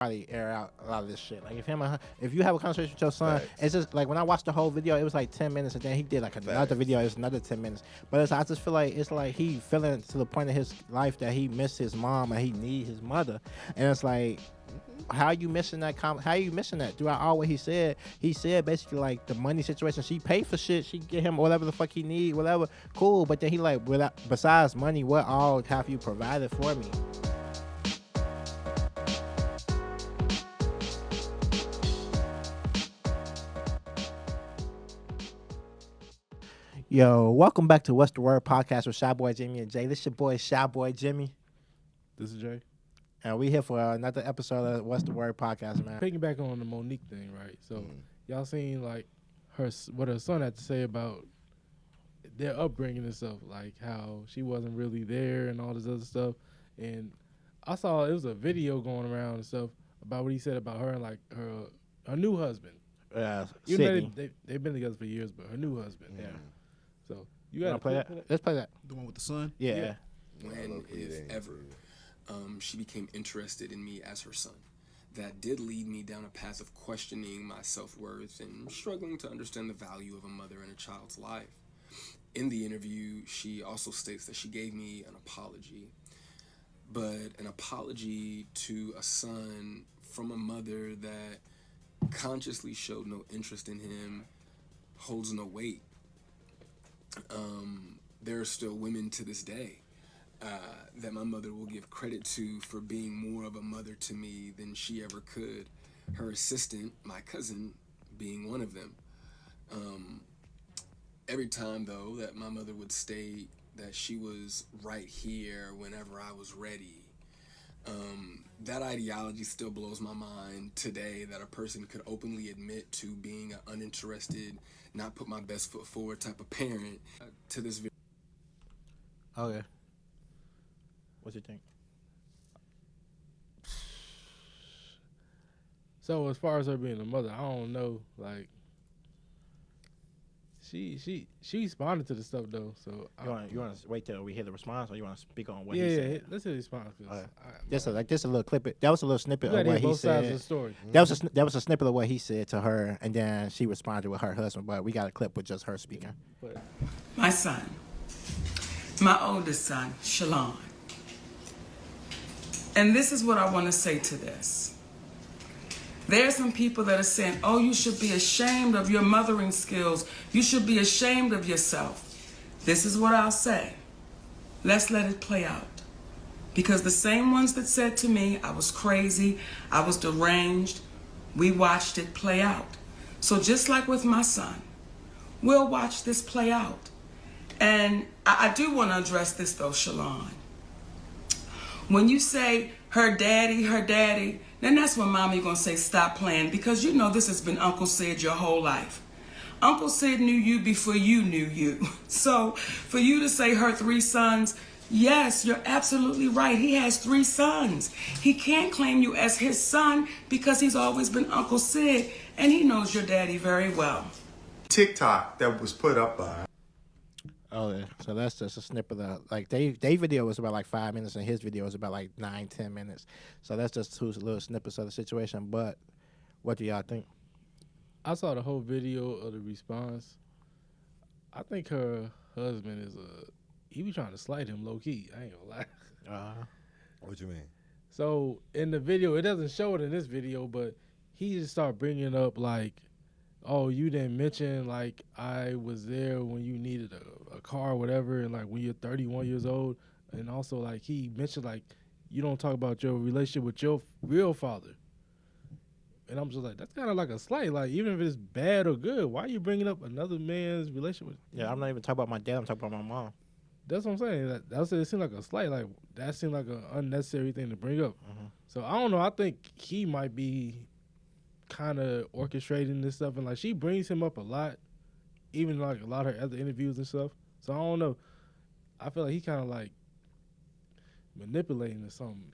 probably air out a lot of this shit. Like if you have a conversation with your son, Facts. it's just like when I watched the whole video, it was like 10 minutes, and then he did like another video, it was another 10 minutes. But I just feel like it's like he feeling to the point of his life that he missed his mom and he need his mother, and it's like. How you missing that? How you missing that? Throughout all what he said basically like the money situation. She pay for shit. She get him whatever the fuck he need, whatever. Cool. But then he like, besides money, what all have you provided for me? Yo, welcome back to What's the Word podcast with Shy Boy Jimmy and Jay. This your boy Shy Boy Jimmy. This is Jay. And we here for another episode of What's the Word podcast, man. Piggyback on the Mo Nique thing, right? So y'all seen like what her son had to say about their upbringing and stuff, like how she wasn't really there and all this other stuff. And I saw it was a video going around and stuff about what he said about her and like her new husband. Even though they've been together for years, but her new husband. Yeah. So you gotta play that. Let's play that. The one with the son? Yeah. When, if ever, she became interested in me as her son. That did lead me down a path of questioning my self-worth and struggling to understand the value of a mother in a child's life. In the interview, she also states that she gave me an apology, but an apology to a son from a mother that consciously showed no interest in him holds no weight. There are still women to this day that my mother will give credit to for being more of a mother to me than she ever could. Her assistant, my cousin, being one of them. Every time, though, that my mother would state that she was right here whenever I was ready, that ideology still blows my mind today, that a person could openly admit to being an uninterested, not put my best foot forward type of parent to this video. Okay. What you think? So as far as her being a mother, I don't know. Like she responded to the stuff though. So You want to wait till we hear the response, or you want to speak on what yeah, he yeah, said? let's hear the response. Just a little clip. That was a little snippet you of gotta what hear he both sides of said. the story. That was a snippet of what he said to her, and then she responded with her husband. But we got a clip with just her speaking. My son, my oldest son, Shalon. And this is what I want to say to this. There are some people that are saying, oh, you should be ashamed of your mothering skills. You should be ashamed of yourself. This is what I'll say. Let's let it play out. Because the same ones that said to me, I was crazy, I was deranged, we watched it play out. So just like with my son, we'll watch this play out. And I do want to address this though, Shalon. When you say her daddy, then that's when mommy gonna say stop playing, because you know this has been Uncle Sid your whole life. Uncle Sid knew you before you knew you. So for you to say her 3 sons, yes, you're absolutely right. He has 3 sons. He can't claim you as his son because he's always been Uncle Sid, and he knows your daddy very well. TikTok that was put up by. Oh, yeah. So that's just a snippet of like they video was about like 5 minutes, and his video was about like 9-10 minutes. So that's just 2 little snippets of the situation. But what do y'all think? I saw the whole video of the response. I think her husband he be trying to slight him low key. I ain't gonna lie. What you mean? So in the video, it doesn't show it in this video, but he just started bringing up like, oh, you didn't mention like I was there when you needed a car or whatever, and like when you're 31 years old, and also like he mentioned like you don't talk about your relationship with your real father. And I'm just like, that's kind of like a slight. Like, even if it's bad or good, why are you bringing up another man's relationship with? Yeah, I'm not even talking about my dad. I'm talking about my mom. That's what I'm saying. It seemed like a slight. Like, that seemed like an unnecessary thing to bring up. Mm-hmm. So, I don't know. I think he might be kind of orchestrating this stuff. And, like, she brings him up a lot, even, like, a lot of her other interviews and stuff. So, I don't know. I feel like he kind of, like, manipulating or something.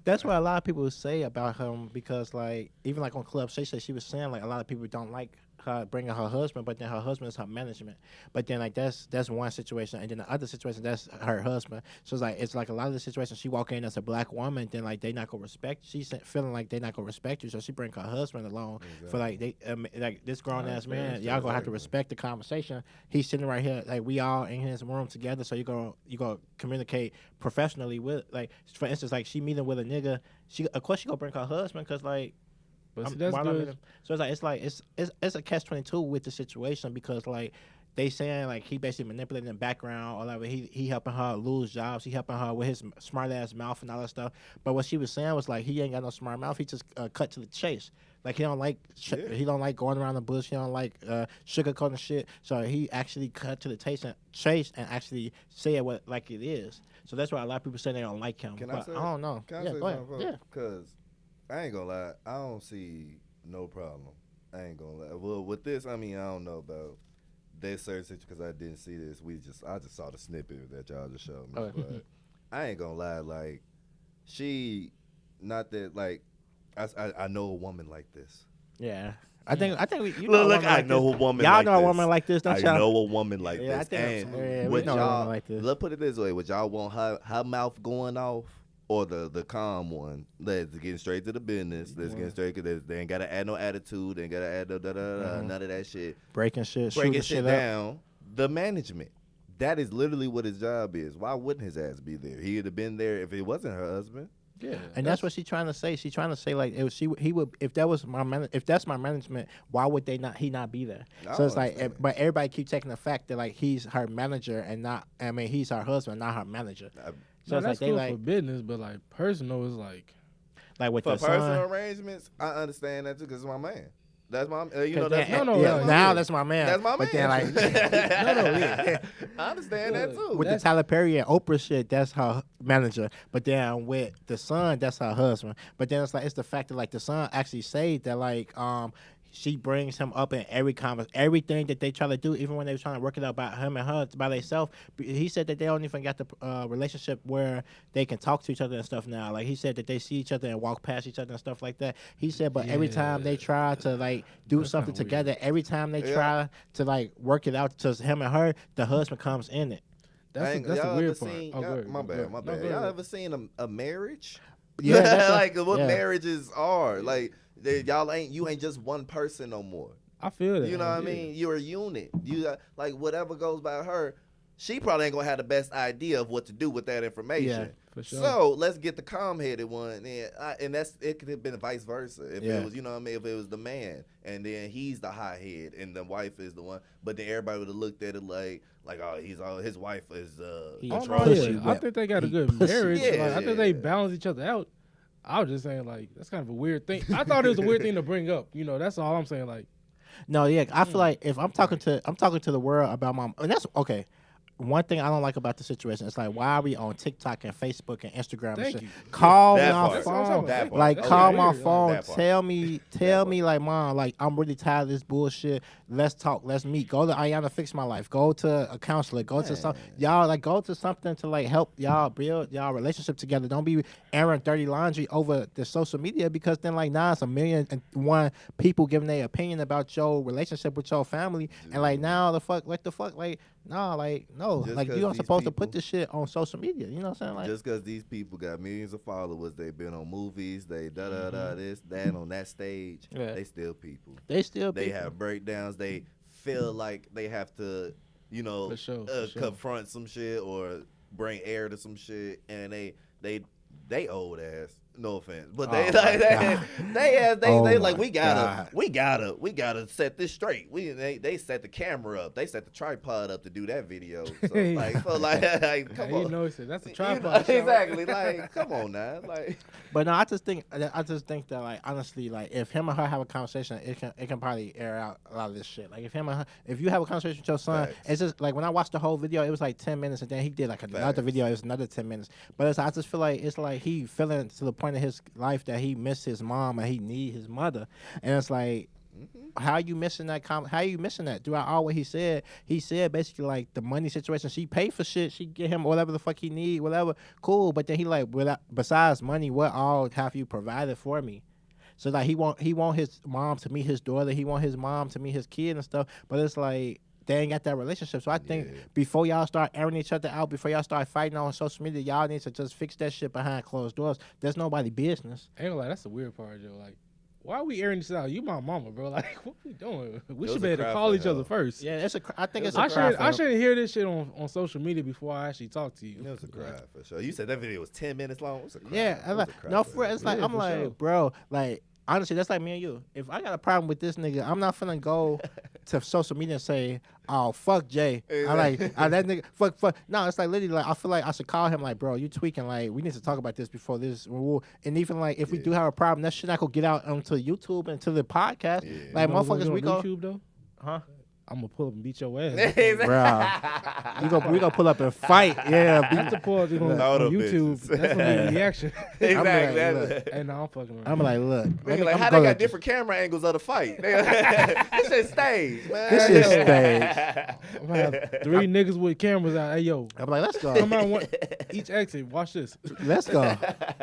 That's what a lot of people say about him, because like even like on Club Shay Shay, she was saying like a lot of people don't like her bringing her husband, but then her husband is her management. But then like that's one situation, and then the other situation that's her husband. So it's like a lot of the situations she walk in as a black woman, then like they not gonna respect. She's feeling like they not gonna respect you, so she bring her husband along for like they like this grown ass man. Y'all gonna have to respect the conversation. He's sitting right here, like we all in his room together. So you gonna communicate professionally with, like, for instance, like she meeting with a nigga. She of course she gonna bring her husband because like. But see, that's good. So it's a catch-22 with the situation because like they saying like he basically manipulating the background or like he helping her lose jobs, he helping her with his smart ass mouth and all that stuff. But what she was saying was like he ain't got no smart mouth. He just cut to the chase. Like he don't like going around the bush. He don't like sugarcoating shit. So he actually cut to the chase and actually say it what like it is. So that's why a lot of people say they don't like him. Can but I say? I don't know. Can I say go ahead. something? Yeah. Because I ain't gonna lie, I don't see no problem. I ain't gonna lie. Well, with this, I mean, I don't know about that certain situation because I didn't see this. I just saw the snippet that y'all just showed me. Okay. But I ain't gonna lie, like she, not that like I know a woman like this. Yeah. I think you look. I know a woman. Y'all like know a this. woman like this, don't y'all? I know a woman like Yeah, this. I think and we would know a woman y'all like this. let's put it this way: would y'all want her mouth going off? Or the calm one that's getting straight to the business, that's getting straight, cause they ain't gotta add no attitude, they ain't gotta add none of that shit. Breaking shit down. The management. That is literally what his job is. Why wouldn't his ass be there? He'd have been there if it wasn't her husband. Yeah, and that's what she's trying to say. She's trying to say like he would if that's my management, why would he not be there? So it's like, but everybody keep taking the fact that like he's her manager and not. I mean, he's her husband, not her manager. So that's like cool for business, but like personal is like with for the personal arrangements. I understand that too because it's my man. That's my now that's my man. That's my man. But then like I understand that too. With the Tyler Perry and Oprah shit, that's her manager. But then with the son, that's her husband. But then it's the fact that like the son actually said that like she brings him up in everything that they try to do, even when they were trying to work it out about him and her by themselves. He said that they don't even got the relationship where they can talk to each other and stuff now. Like he said that they see each other and walk past each other and stuff like that. He said, but every time they try to like do something together, every time they try to like work it out to him and her, the husband comes in it. That's a weird part. My bad. Y'all ever seen a marriage? Yeah, like what marriages are like. You ain't just one person no more. I feel that. You know what I mean? You're a unit. You like whatever goes by her, she probably ain't gonna have the best idea of what to do with that information. Yeah, for sure. So let's get the calm-headed one, and it could have been vice versa. If it was, you know what I mean, if it was the man, and then he's the hot head, and the wife is the one, but then everybody would have looked at it like his wife is I think they got a good marriage. I think they balance each other out. I was just saying, like, that's kind of a weird thing. I thought it was a weird thing to bring up. You know, that's all I'm saying. Like, no, yeah, I feel like if I'm talking to the world about my, and that's okay. One thing I don't like about the situation is like, why are we on TikTok and Facebook and Instagram and shit? Call my phone, like call my phone. Tell me, like, Mom, like I'm really tired of this bullshit. Let's talk. Let's meet. Go to Ayana Fix My Life. Go to a counselor. Go to some y'all like go to something to like help y'all build y'all relationship together. Don't be airing dirty laundry over the social media because then like now it's 1,000,001 people giving their opinion about your relationship with your family and like now what the fuck like. No, like no, just like you aren't supposed to put this shit on social media. You know what I'm saying? Like just because these people got millions of followers, they've been on movies, they this, that on that stage. They still people. They have breakdowns. They feel like they have to, you know, confront some shit or bring air to some shit, and they old ass. No offense, but they like we gotta set this straight. They set the camera up, they set the tripod up to do that video. So like come on, you know, that's a tripod. Exactly, like come on now, like. But no, I just think that like honestly, like if him and her have a conversation, it can probably air out a lot of this shit. Like if you have a conversation with your son, it's just like when I watched the whole video, it was like 10 minutes, and then he did like another video, it was another 10 minutes. But I just feel like it's like he feeling to the point of his life that he missed his mom and he need his mother, and it's like, how are you missing that? How are you missing that? Throughout all what he said basically like the money situation. She paid for shit. She get him whatever the fuck he need, whatever. Cool, but then he like besides money, what all have you provided for me? So like he want his mom to meet his daughter. He want his mom to meet his kid and stuff. But it's like they ain't got that relationship. So I think before y'all start airing each other out, before y'all start fighting on social media, y'all need to just fix that shit behind closed doors. There's nobody business. Ain't gonna lie, that's the weird part, Joe. Like, why are we airing this out? You my mama, bro. Like, what we doing? We should be able to call each other first. Yeah, I think it's a I cry. I shouldn't hear this shit on social media before I actually talk to you. It was a cry for sure. You said that video was 10 minutes long. It was a cry. Yeah, I'm like, no, for it's like I'm like, sure. Bro, like. Honestly, that's like me and you. If I got a problem with this nigga, I'm not finna go to social media and say, "Oh, fuck Jay." I like that nigga. Fuck. No, it's like literally like I feel like I should call him like, "Bro, you tweaking? Like, we need to talk about this before this." And even like if we do have a problem, that shit not gonna get out onto YouTube and to the podcast. Yeah. Like motherfuckers, we go YouTube though, huh? I'm gonna pull up and beat your ass, bro. We gonna pull up and fight, yeah. Beat the pull up on YouTube. That's gonna be the reaction. Exactly. And no, I'm fucking around. I'm like, look. Like, how they got different camera angles of the fight? This shit stage, man. This shit stage. I'm gonna have 3 niggas with cameras out. Hey, yo. I'm like, let's go. Come on, each exit. Watch this. Let's go.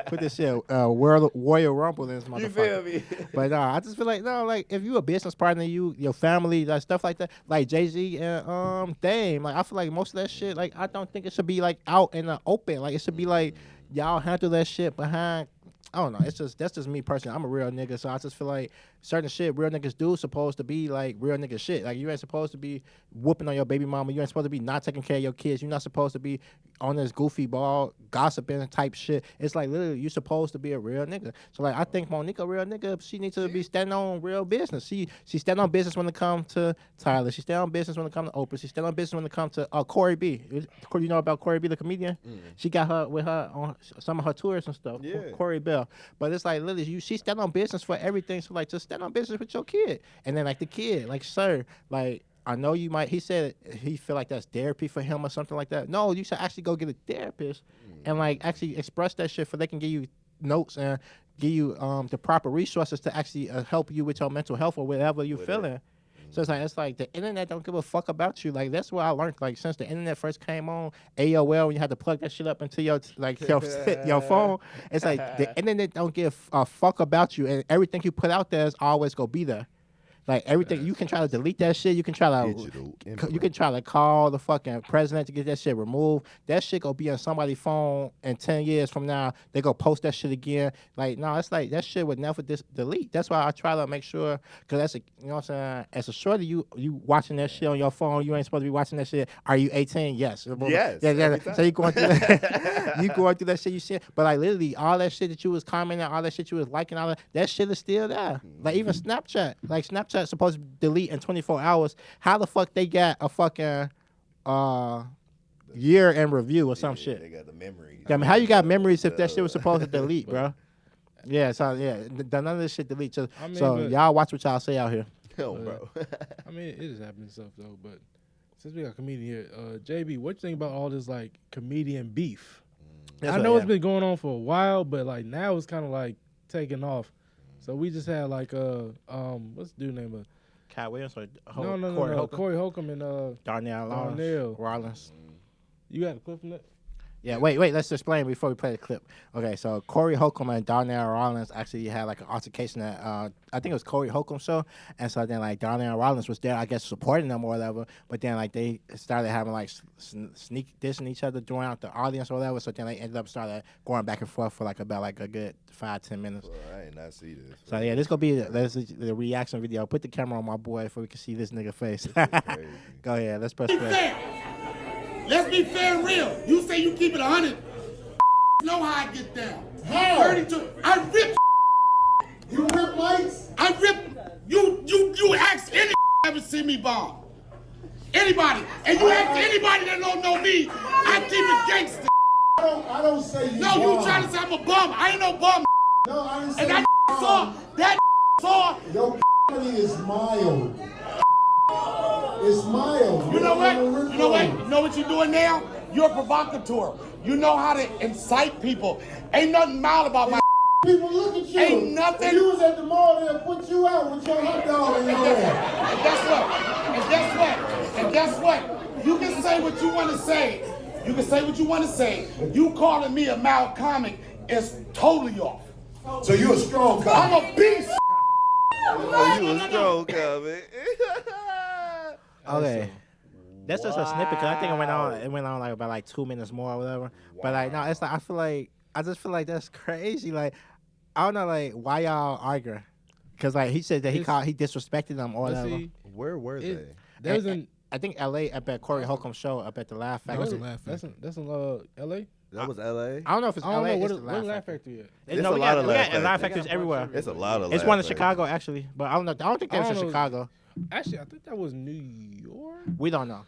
Put this shit, Warrior Rumble in this motherfucker. You feel me? But I just feel like, no, like, if you a business partner, your family, like, stuff like that, like Jay-Z and Dame, like, I feel like most of that shit, like, I don't think it should be, like, out in the open. Like, it should be, like, y'all handle that shit behind. I don't know. That's just me personally. I'm a real nigga, so I just feel like certain shit real niggas do supposed to be like real nigga shit. Like you ain't supposed to be whooping on your baby mama. You ain't supposed to be not taking care of your kids. You're not supposed to be on this goofy ball gossiping type shit. It's like literally you supposed to be a real nigga. So like I think Mo Nique a real nigga. She needs to be standing on real business. She stand on business when it comes to Tyler. She stand on business when it comes to Oprah. She stand on business when it comes to Corey B. You know about Corey B, the comedian? She got her with her on some of her tours and stuff. Yeah. Corey Bell. But it's like literally she stand on business for everything. So like just stand on business with your kid. And then like the kid, like sir, like I know you might. He said he feel like that's therapy for him or something like that. No, you should actually go get a therapist and like actually express that shit, for they can give you notes and give you the proper resources to actually help you with your mental health or whatever you're feeling. So it's like the internet don't give a fuck about you. Like that's what I learned. Like since the internet first came on, AOL, when you had to plug that shit up into your your phone, it's like the internet don't give a fuck about you, and everything you put out there is always gonna be there. Like everything, you can try to delete that shit. You can try to call the fucking president to get that shit removed. That shit gonna be on somebody's phone, and 10 years from now they go post that shit again. Like no, it's like that shit would never delete. That's why I try to make sure, because that's a, you know what I'm saying. As a shorty, you watching that shit on your phone. You ain't supposed to be watching that shit. Are you 18? Yes. Yes. Yeah. So you going through that, you going through that shit. You see, but like literally all that shit that you was commenting, all that shit you was liking, all that shit is still there. Like even Snapchat, supposed to delete in 24 hours. How the fuck they got a fucking year in review or some shit? They got the memories. I mean, how you got memories if that shit was supposed to delete, bro? Yeah, so none of this shit delete. So y'all watch what y'all say out here. Hell, bro. I mean, it is happening stuff though. But since we got a comedian here, JB, what you think about all this like comedian beef? I know it's been going on for a while, but like now it's kind of like taking off. So we just had like what's the dude name? Cat Williams or Corey Holcomb? Corey Holcomb and Darnell Rawlings. You got a clip from that? Yeah, wait, let's explain before we play the clip. Okay, so Corey Holcomb and Darnell Rawlings actually had like an altercation at, I think it was Corey Holcomb's show, and so then like Darnell Rawlings was there, I guess, supporting them or whatever, but then like they started having like sneak dissing each other throughout the audience or whatever, so then they ended up started going back and forth for like about like a good 5-10 minutes. Well, I did not see this. So yeah, this gonna be the reaction video. Put the camera on my boy so we can see this nigga face. Go ahead, let's press play. Let's be fair and real. You say you keep it 100. Know how I get down. How? 32. I rip. You rip lights? I rip. You ask any ever see me bomb. Anybody. And you ask anybody that don't know me, I keep it gangster. I don't say you. No, you trying to say I'm a bum. I ain't no bum. No, I didn't say and that saw. Your is mild. It's mild. You know what? You know what? You know what you're doing now? You're a provocateur. You know how to incite people. Ain't nothing mild about my. People look at you. Ain't nothing. If you was at the mall, they'll put you out with your hot dog in your hand. And guess what? You can say what you want to say. You can say what you want to say. You calling me a mild comic is totally off. So you a strong cop. I'm a beast. You a strong comment. Okay. That's just a snippet, because I think it went on like about like 2 minutes more or whatever. Wow. But like, no, it's like, I just feel like that's crazy. Like, I don't know, like, why y'all arguing? Because like he said that he disrespected them or whatever. Where were they? There's I think L.A. up at Corey Holcomb show up at the Laugh Factory. That's in L.A. That was L.A. I don't know if it's L.A. What the Laugh Factory at? It's a lot of Laugh Factories everywhere. It's a lot of. It's one in Chicago actually, but I don't know. I don't think that's in Chicago. Actually, I think that was New York. We don't know.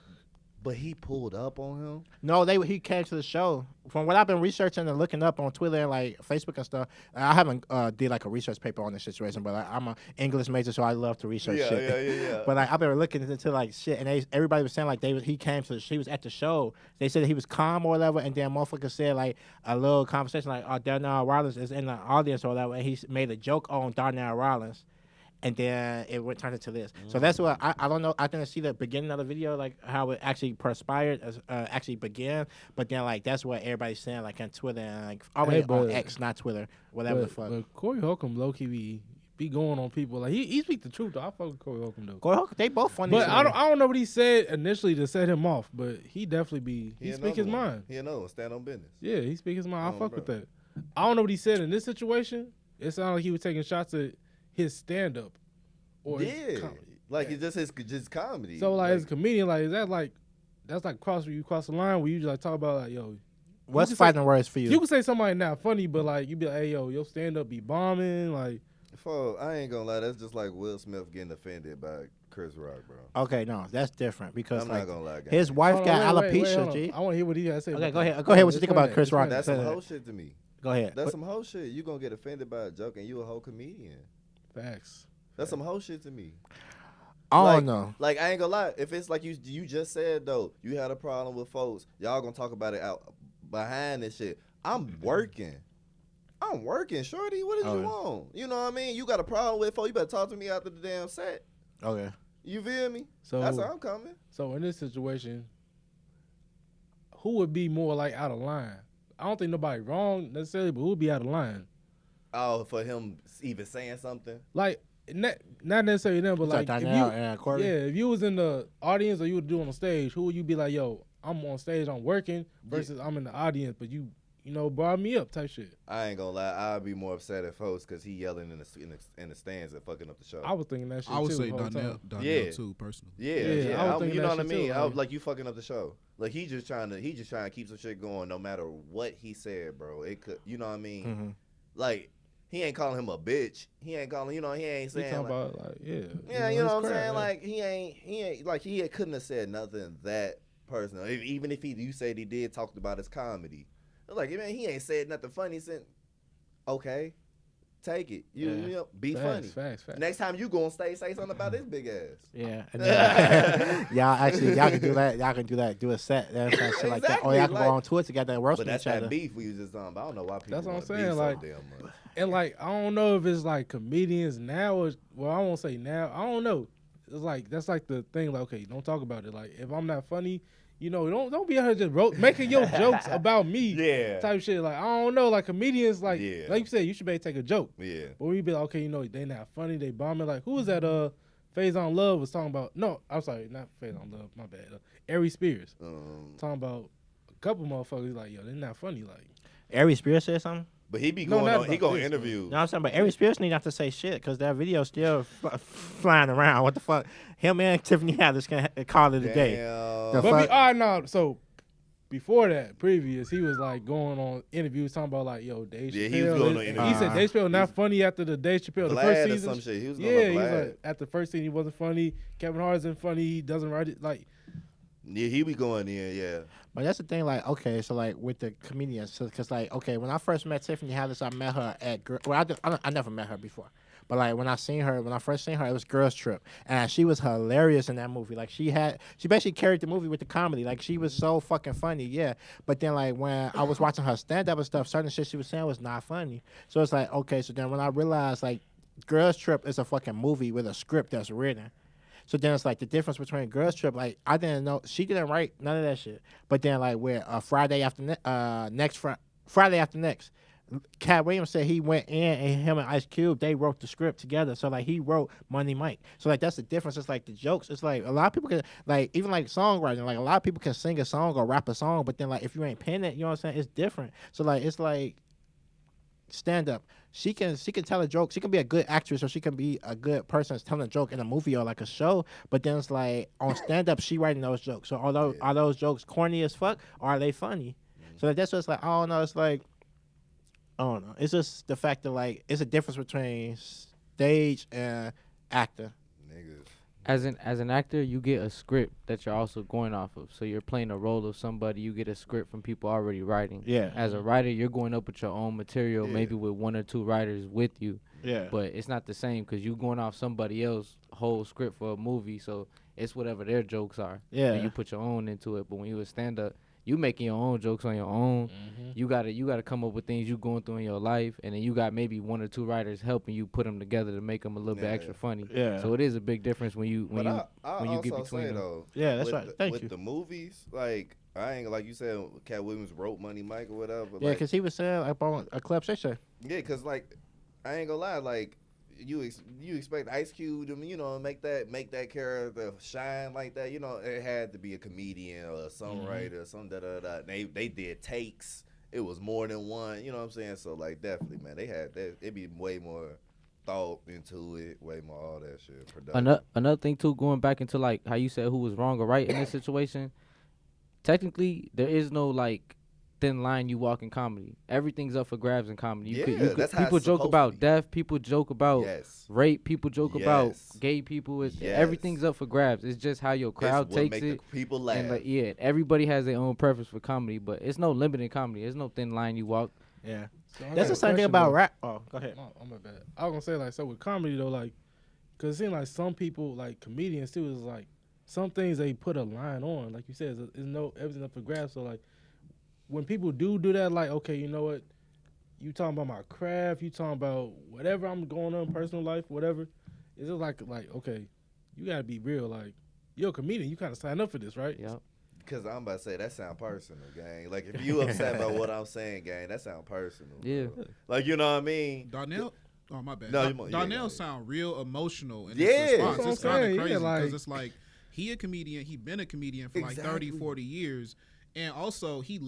But he pulled up on him? No, he came to the show. From what I've been researching and looking up on Twitter and like Facebook and stuff, I haven't did like a research paper on this situation, but like, I'm an English major, so I love to research shit. Yeah. But like I've been looking into like shit, and everybody was saying like he was at the show. They said that he was calm or whatever, and then motherfucker said like a little conversation like, Darnell Rawlings is in the audience or whatever, and he made a joke on Darnell Rawlings. And then it turned into this. So that's what I don't know. I didn't see the beginning of the video, like how it actually perspired, actually began. But then like that's what everybody's saying, like on Twitter and like on X, not Twitter, whatever the fuck. But Corey Holcomb low key be going on people. Like he speak the truth though. I fuck with Corey Holcomb though. Corey Holcomb, they both funny. But I don't know what he said initially to set him off. But he definitely he speak his mind. He stand on business. Yeah, he speak his mind. I fuck with that. I don't know what he said in this situation. It sounded like he was taking shots at his stand up. Or his comedy. Like it's just comedy. So like as a comedian, like is that like that's like you cross the line where you just like talk about like, yo, what's fighting words for you? You can say somebody not funny, but like you be like, hey yo, your stand up be bombing, like I ain't gonna lie, that's just like Will Smith getting offended by Chris Rock, bro. Okay, no, that's different because I'm like, not gonna lie, his wife got alopecia. G. I want to hear what he got to say. Okay, go ahead. Go ahead. What you think about Chris Rock? That's some whole shit to me. Go ahead. That's some whole shit. You gonna get offended by a joke and you a whole comedian. Facts. That's some whole shit to me. I don't know. Like, I ain't gonna lie. If it's like you just said, though, you had a problem with folks, y'all gonna talk about it out behind this shit. I'm working, shorty. What did you want? You know what I mean? You got a problem with folks, you better talk to me after the damn set. Okay. You feel me? So that's how I'm coming. So in this situation, who would be more like out of line? I don't think nobody wrong necessarily, but who would be out of line? Oh, for him even saying something? Like, not necessarily them, but like if you was in the audience or you were doing on stage, who would you be like, yo, I'm on stage, I'm working, versus I'm in the audience, but you brought me up type shit. I ain't gonna lie, I'd be more upset at folks because he yelling in the stands and fucking up the show. I was thinking that shit too. I would say Darnell too, personally. Yeah. I was you know what I mean? Too, I was like, you fucking up the show. Like he just trying to keep some shit going no matter what he said, bro. It could, you know what I mean? Mm-hmm. Like, he ain't calling him a bitch. He ain't calling, he ain't saying talking about like, yeah, you know what I'm saying? Yeah. Like he ain't like he couldn't have said nothing that personal. Even if you said he did talk about his comedy, like man, he ain't said nothing funny. He said, okay, take it. You know, be funny. Facts. Next time you go on stage, say something about this big ass. Yeah, y'all can do that. Y'all can do that. Do a set. That's shit exactly. Like that. Or y'all can go on tour together and roast each other. But that's that beef we was just talking about. I don't know why people. That's what I'm saying. Like, and like I don't know if it's like comedians now or I won't say now. I don't know. It's like that's like the thing. Like, okay, don't talk about it. Like if I'm not funny. Don't be out here just making your jokes about me, type shit. Like I don't know, like comedians, like you said, you should maybe take a joke. Yeah. But we be like, okay, they not funny, they bombing. Like who was that? Phase on Love was talking about. No, I'm sorry, not Phase on Love. My bad. Ari Spears talking about a couple motherfuckers. Like yo, they not funny. Like Ari Spears said something. But he be going on. He gonna interview. No, I'm saying, but Ari Spears need not to say shit because that video still flying around. What the fuck? Him and Tiffany Haddish can call it a day. So before that, previous, he was like going on interviews talking about like, yo, Dave Chappelle. Yeah, he was going on interviews. He said Dave Chappelle not funny after the Dave Chappelle the first season. Or some shit. He was he was like at the first season he wasn't funny. Kevin Hart isn't funny. He doesn't write it like. Yeah, he be going in, yeah. But that's the thing, like, okay, so, like, with the comedians, because, like, okay, when I first met Tiffany Haddish, I met her at, I never met her before. But, like, when I first seen her, it was Girls Trip. And she was hilarious in that movie. Like, she basically carried the movie with the comedy. Like, she was so fucking funny, yeah. But then, like, when I was watching her stand-up and stuff, certain shit she was saying was not funny. So it's like, okay, so then when I realized, like, Girls Trip is a fucking movie with a script that's written. So then it's like the difference between Girls Trip, like I didn't know, she didn't write none of that shit. But then like with Friday after next, Cat Williams said he went in and him and Ice Cube, they wrote the script together. So like he wrote Money Mike. So like that's the difference. It's like the jokes. It's like a lot of people can like even like songwriting. Like a lot of people can sing a song or rap a song, but then like if you ain't pen it, you know what I'm saying? It's different. So like it's like stand up. She can tell a joke. She can be a good actress or she can be a good person that's telling a joke in a movie or like a show. But then it's like on stand up, she writing those jokes. So are those jokes corny as fuck or are they funny? So like, that's what's like. I don't know. It's like I don't know. It's just the fact that like it's a difference between stage and actor. Niggas. As an actor, you get a script that you're also going off of. So you're playing a role of somebody. You get a script from people already writing. Yeah. As a writer, you're going up with your own material, maybe with 1 or 2 writers with you. Yeah. But it's not the same because you're going off somebody else's whole script for a movie. So it's whatever their jokes are. Yeah. And you put your own into it. But when you a stand up, you making your own jokes on your own. Mm-hmm. You gotta come up with things you going through in your life, and then you got maybe 1 or 2 writers helping you put them together to make them a little bit extra funny. Yeah. So it is a big difference when you get between them. Though, yeah, that's right. Thank you. With the movies, like I ain't like you said, Cat Williams wrote Money Mike or whatever. Yeah, because he was saying like on a Club Shay Shay. Yeah, because like I ain't gonna lie, like. You expect Ice Cube to make that character shine like that. You know, it had to be a comedian or a songwriter or something. They did takes. It was more than one. You know what I'm saying? So like definitely, man, they had that. It'd be way more thought into it, way more all that shit. Another thing too, going back into like how you said who was wrong or right in this situation. Technically, there is no like thin line you walk in comedy. Everything's up for grabs in comedy. People joke about death. People joke about rape. People joke about gay people. Everything's up for grabs. It's just how your crowd takes it. People laugh. And like, everybody has their own preference for comedy, but it's no limit in comedy. There's no thin line you walk. Yeah, so that's the same thing about rap. Oh, go ahead. Oh, my bad. I was gonna say like so with comedy though, like, cause it seems like some people like comedians too is like some things they put a line on. Like you said, it's no everything up for grabs. So like. When people do that, like, okay, you know what? You talking about my craft, you talking about whatever I'm going on in personal life, whatever. It's just like, okay, you got to be real. Like, you're a comedian. You kind of sign up for this, right? Yeah. Because I'm about to say, that sound personal, gang. Like, if you upset about what I'm saying, gang, that sound personal. Yeah. Bro. Like, you know what I mean? Darnell? Oh, my bad. No, Darnell sound real emotional in his response. It's kind of crazy because it's like, he a comedian. He been a comedian for like 30, 40 years. And also, he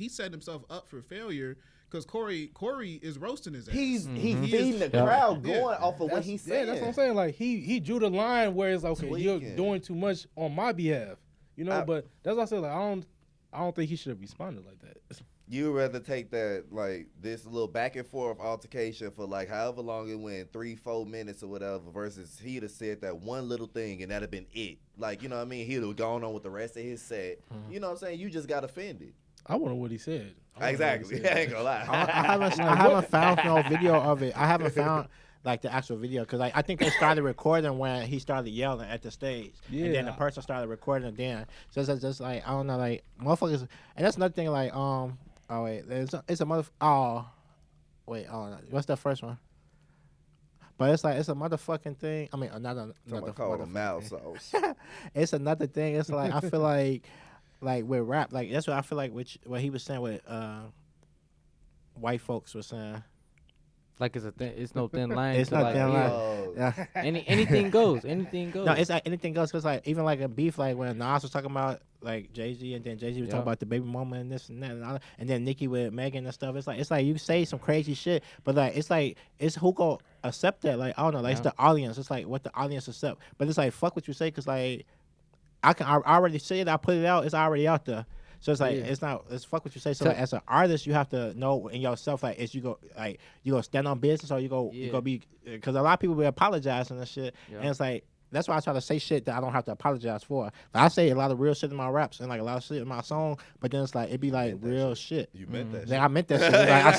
set himself up for failure because Corey is roasting his ass. He's feeding the crowd going off of what he's saying. Yeah, that's what I'm saying. Like he drew the line where it's like, okay, you're doing too much on my behalf, you know. But that's what I said. Like I don't think he should have responded like that. You would rather take that like this little back and forth altercation for like however long it went, 3-4 minutes or whatever, versus he'd have said that one little thing and that'd have been it. Like, you know what I mean? He'd have gone on with the rest of his set. You know what I'm saying? You just got offended. I wonder what he said. Exactly. I ain't gonna lie. I haven't found no video of it. I haven't found like the actual video because I think they started recording when he started yelling at the stage, and then the person started recording it. Then so it's just like I don't know, like motherfuckers. And that's another thing. Like oh wait, it's a mother. Oh wait, what's the first one? But it's like it's a motherfucking thing. I mean, another call it a mouse sauce. It's another thing. It's like I feel like with rap, like that's what I feel like. What he was saying with white folks was saying. Like it's no thin line. It's not thin line. Yeah. Anything goes. Anything goes. No, it's like anything goes. Cause like even like a beef, like when Nas was talking about like Jay-Z, and then Jay-Z was talking about the baby mama and this and that, and then Nicki with Megan and stuff. It's like you say some crazy shit, but like it's who go accept that? Like I don't know. Like it's the audience. It's like what the audience accept. But it's like fuck what you say, cause like I already say it. I put it out. It's already out there. So it's like it's fuck what you say. So like, as an artist, you have to know in yourself like is you go stand on business or you go be, because a lot of people be apologizing and shit, and it's like that's why I try to say shit that I don't have to apologize for. Like, I say a lot of real shit in my raps and like a lot of shit in my song, but then it's like it be like real shit. You meant that. Like, I meant that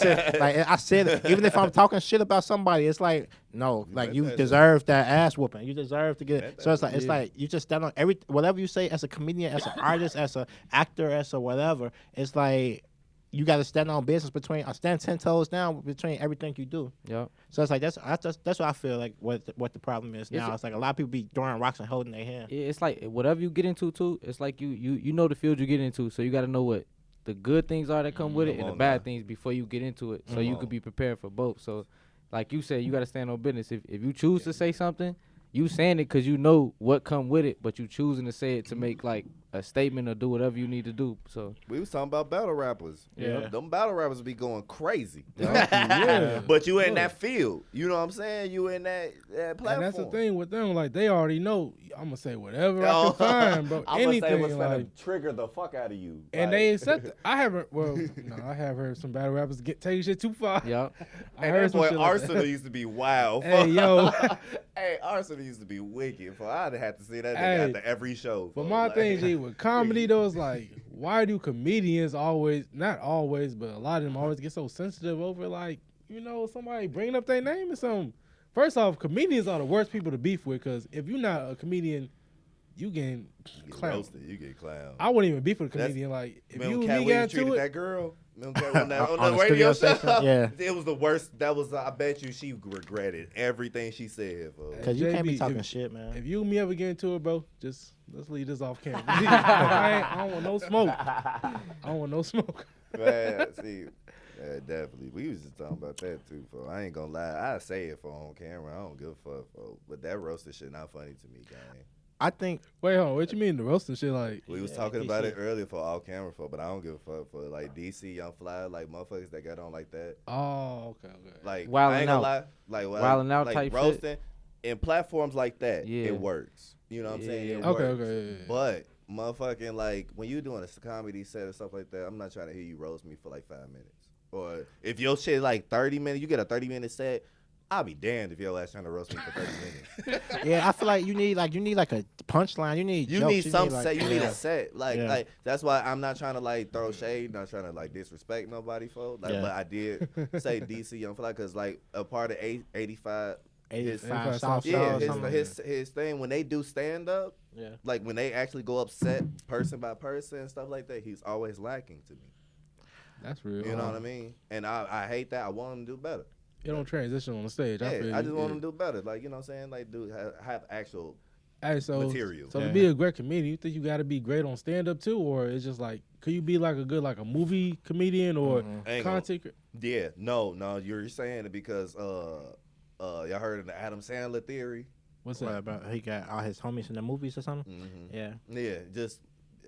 shit. Like I said even if I'm talking shit about somebody, it's like no, like you deserve that ass whooping. You deserve to get it. So it's like you just stand on whatever you say as a comedian, as an artist, as an actor, as a whatever. It's like you got to stand on business stand 10 toes down between everything you do. Yeah. So it's like that's what I feel like what the problem is now. It's like a lot of people be throwing rocks and holding their hand. It's like whatever you get into too. It's like you know the field you get into, so you got to know what the good things are that come with it and the bad things before you get into it, so you could be prepared for both. So, like you said, you got to stand on business. If you choose to say something, you saying it because you know what come with it, but you choosing to say it to make like a statement or do whatever you need to do. So we was talking about battle rappers. Yeah, them battle rappers be going crazy. Yeah. But you in that field. You know what I'm saying? You in that platform. And that's the thing with them. Like they already know. I'm gonna say whatever I can find, bro. I'm anything. gonna say what's like, gonna trigger the fuck out of you. And they accept it. I haven't. Well, no, I have heard some battle rappers taking shit too far. Yeah. I heard some shit Arsenal used to be wild. Hey yo. Hey, Arsenal used to be wicked. I'd have to see that nigga after every show. But my thing, G, with comedy though, is like, why do comedians always, not always, but a lot of them always get so sensitive over like, you know, somebody bringing up their name or something. First off, comedians are the worst people to beef with because if you're not a comedian, you getting clowned. You get clowned. I wouldn't even beef with a comedian. Like, if you and me got into it. That girl? On the radio show? Yeah. It was the worst. That was, I bet you she regretted everything she said. Because you can't be talking shit, man. If you and me ever get into it, bro, just let's leave this off camera. I don't want no smoke. I don't want no smoke. Man, see, definitely. We was just talking about that too, folks. I ain't gonna lie. I say it for on camera. I don't give a fuck, folks. But that roasted shit not funny to me, gang. I think. Wait, hold on. What you mean the roasting shit? Like we was talking about it earlier for all camera, for, but I don't give a fuck for like DC, Young Fly, like motherfuckers that got on like that. Oh, okay. Like wilding I ain't gonna lie, like wilding out like type roasting shit. in platforms like that. Yeah. It works. You know what I'm saying? It works. Okay. But motherfucking like when you doing a comedy set or stuff like that, I'm not trying to hear you roast me for like 5 minutes. Or if your shit like 30 minutes, you get a 30-minute set. I'll be damned if your ass trying to roast me for 30 minutes. Yeah, I feel like you need like a punchline. You need jokes. Set. You need a set. Like that's why I'm not trying to like throw shade. Not trying to like disrespect nobody, folks. Like, but I did say DC Young Fly because like a part of 85 South his thing when they do stand up. Yeah. Like when they actually go upset person by person and stuff like that, he's always lacking to me. That's real. You know what I mean? And I hate that. I want him to do better. It don't transition on the stage. Yeah, I just want him to do better. Like, you know what I'm saying? Like, have actual material. So to be a great comedian, you think you got to be great on stand-up too? Or it's just like, could you be like a movie comedian or content? Yeah, no, you're saying it because y'all heard of the Adam Sandler theory? What's that about? He got all his homies in the movies or something? Mm-hmm. Yeah, just,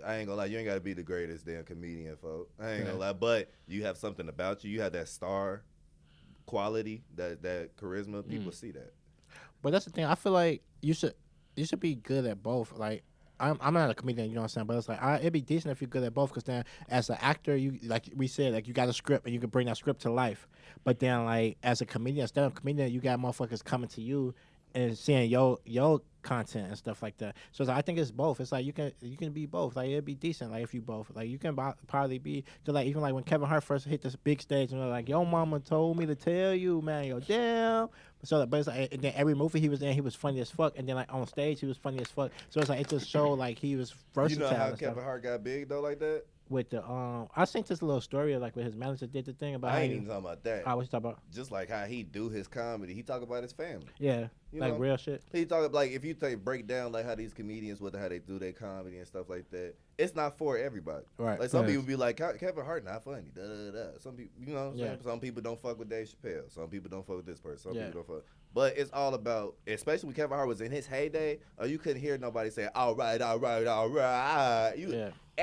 I ain't gonna lie, you ain't got to be the greatest damn comedian, folks. I ain't gonna lie, but you have something about you. You have that star quality, that charisma. People see that. But that's the thing. I feel like you should be good at both. Like I'm not a comedian, you know what I'm saying, but it's like it'd be decent if you're good at both, because then as an actor, you, like we said, like you got a script and you can bring that script to life. But then like as a comedian, stand-up comedian, you got motherfuckers coming to you and seeing your content and stuff like that. So I think it's both. It's like you can be both. Like it'd be decent. Like if you both, like you can probably be, cause like even like when Kevin Hart first hit this big stage and they're like, "Yo, mama told me to tell you, man, yo, damn." So, but it's like, and then every movie he was in, he was funny as fuck, and then like on stage he was funny as fuck. So it's like it just showed like he was versatile. You know how Kevin Hart got big though, like that? With the I think this little story of like when his manager did the thing about. I ain't even talking about that. What you talking about? Just like how he do his comedy, he talk about his family. Yeah, you like know? Real shit. He talk like if you break down like how these comedians how they do their comedy and stuff like that. It's not for everybody. Right. Like some people be like Kevin Hart not funny. Da da da. Some people, you know what I'm saying? Some people don't fuck with Dave Chappelle. Some people don't fuck with this person. Some people don't fuck. But it's all about, especially when Kevin Hart was in his heyday, you couldn't hear nobody say, all right.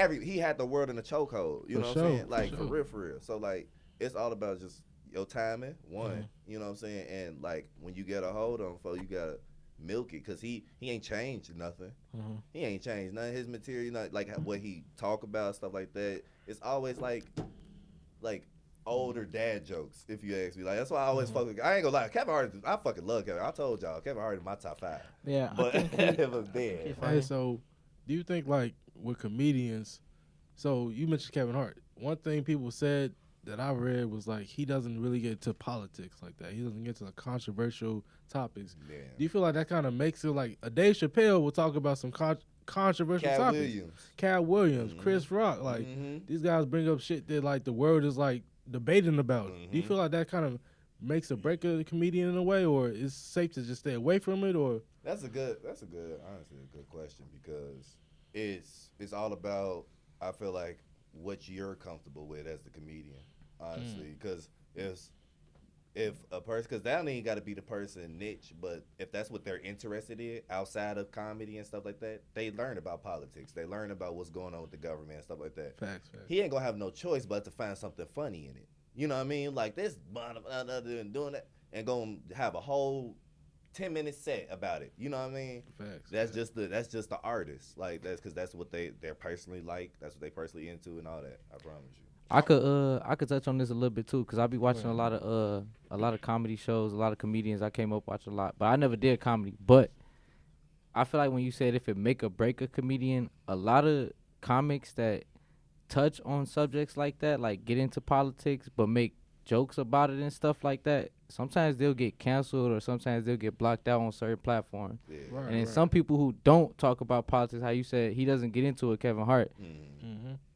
He had the world in a chokehold. You know what I'm saying? Like, for real. So, like, it's all about just your timing, one. You know what I'm saying? And, like, when you get a hold on, you got to milk it, because he ain't changed nothing. He ain't changed none of his material, not like what he talk about, stuff like that. It's always, like older dad jokes, if you ask me. Like, that's why I always fuck with. I ain't gonna lie, Kevin Hart, I fucking love Kevin. I told y'all, Kevin Hart is my top 5. Yeah, but it was dead. Hey, so do you think like with comedians? So you mentioned Kevin Hart. One thing people said that I read was like he doesn't really get into politics like that. He doesn't get to the controversial topics. Yeah. Do you feel like that kind of makes it like a Dave Chappelle will talk about some controversial topics? Cat Williams, Chris Rock, like these guys bring up shit that like the world is like debating about. Do you feel like that kind of makes a break of the comedian in a way, or is it safe to just stay away from it? Or honestly a good question, because it's all about, I feel like, what you're comfortable with as the comedian, honestly, because if a person, because that ain't got to be the person niche, but if that's what they're interested in outside of comedy and stuff like that, they learn about politics, they learn about what's going on with the government and stuff like that. Facts. He ain't gonna have no choice but to find something funny in it. You know what I mean? Like this, and doing that, and gonna have a whole 10-minute set about it. You know what I mean? Facts. That's just the artist. Like that's because that's what they're personally like. That's what they personally into and all that. I promise you. I could touch on this a little bit too, cause I be watching a lot of comedy shows, a lot of comedians. I came up watching a lot, but I never did comedy. But I feel like when you said if it make or break a comedian, a lot of comics that touch on subjects like that, like get into politics, but make jokes about it and stuff like that, sometimes they'll get canceled or sometimes they'll get blocked out on certain platforms. Yeah. Right, and then some people who don't talk about politics, how you said he doesn't get into it, Kevin Hart.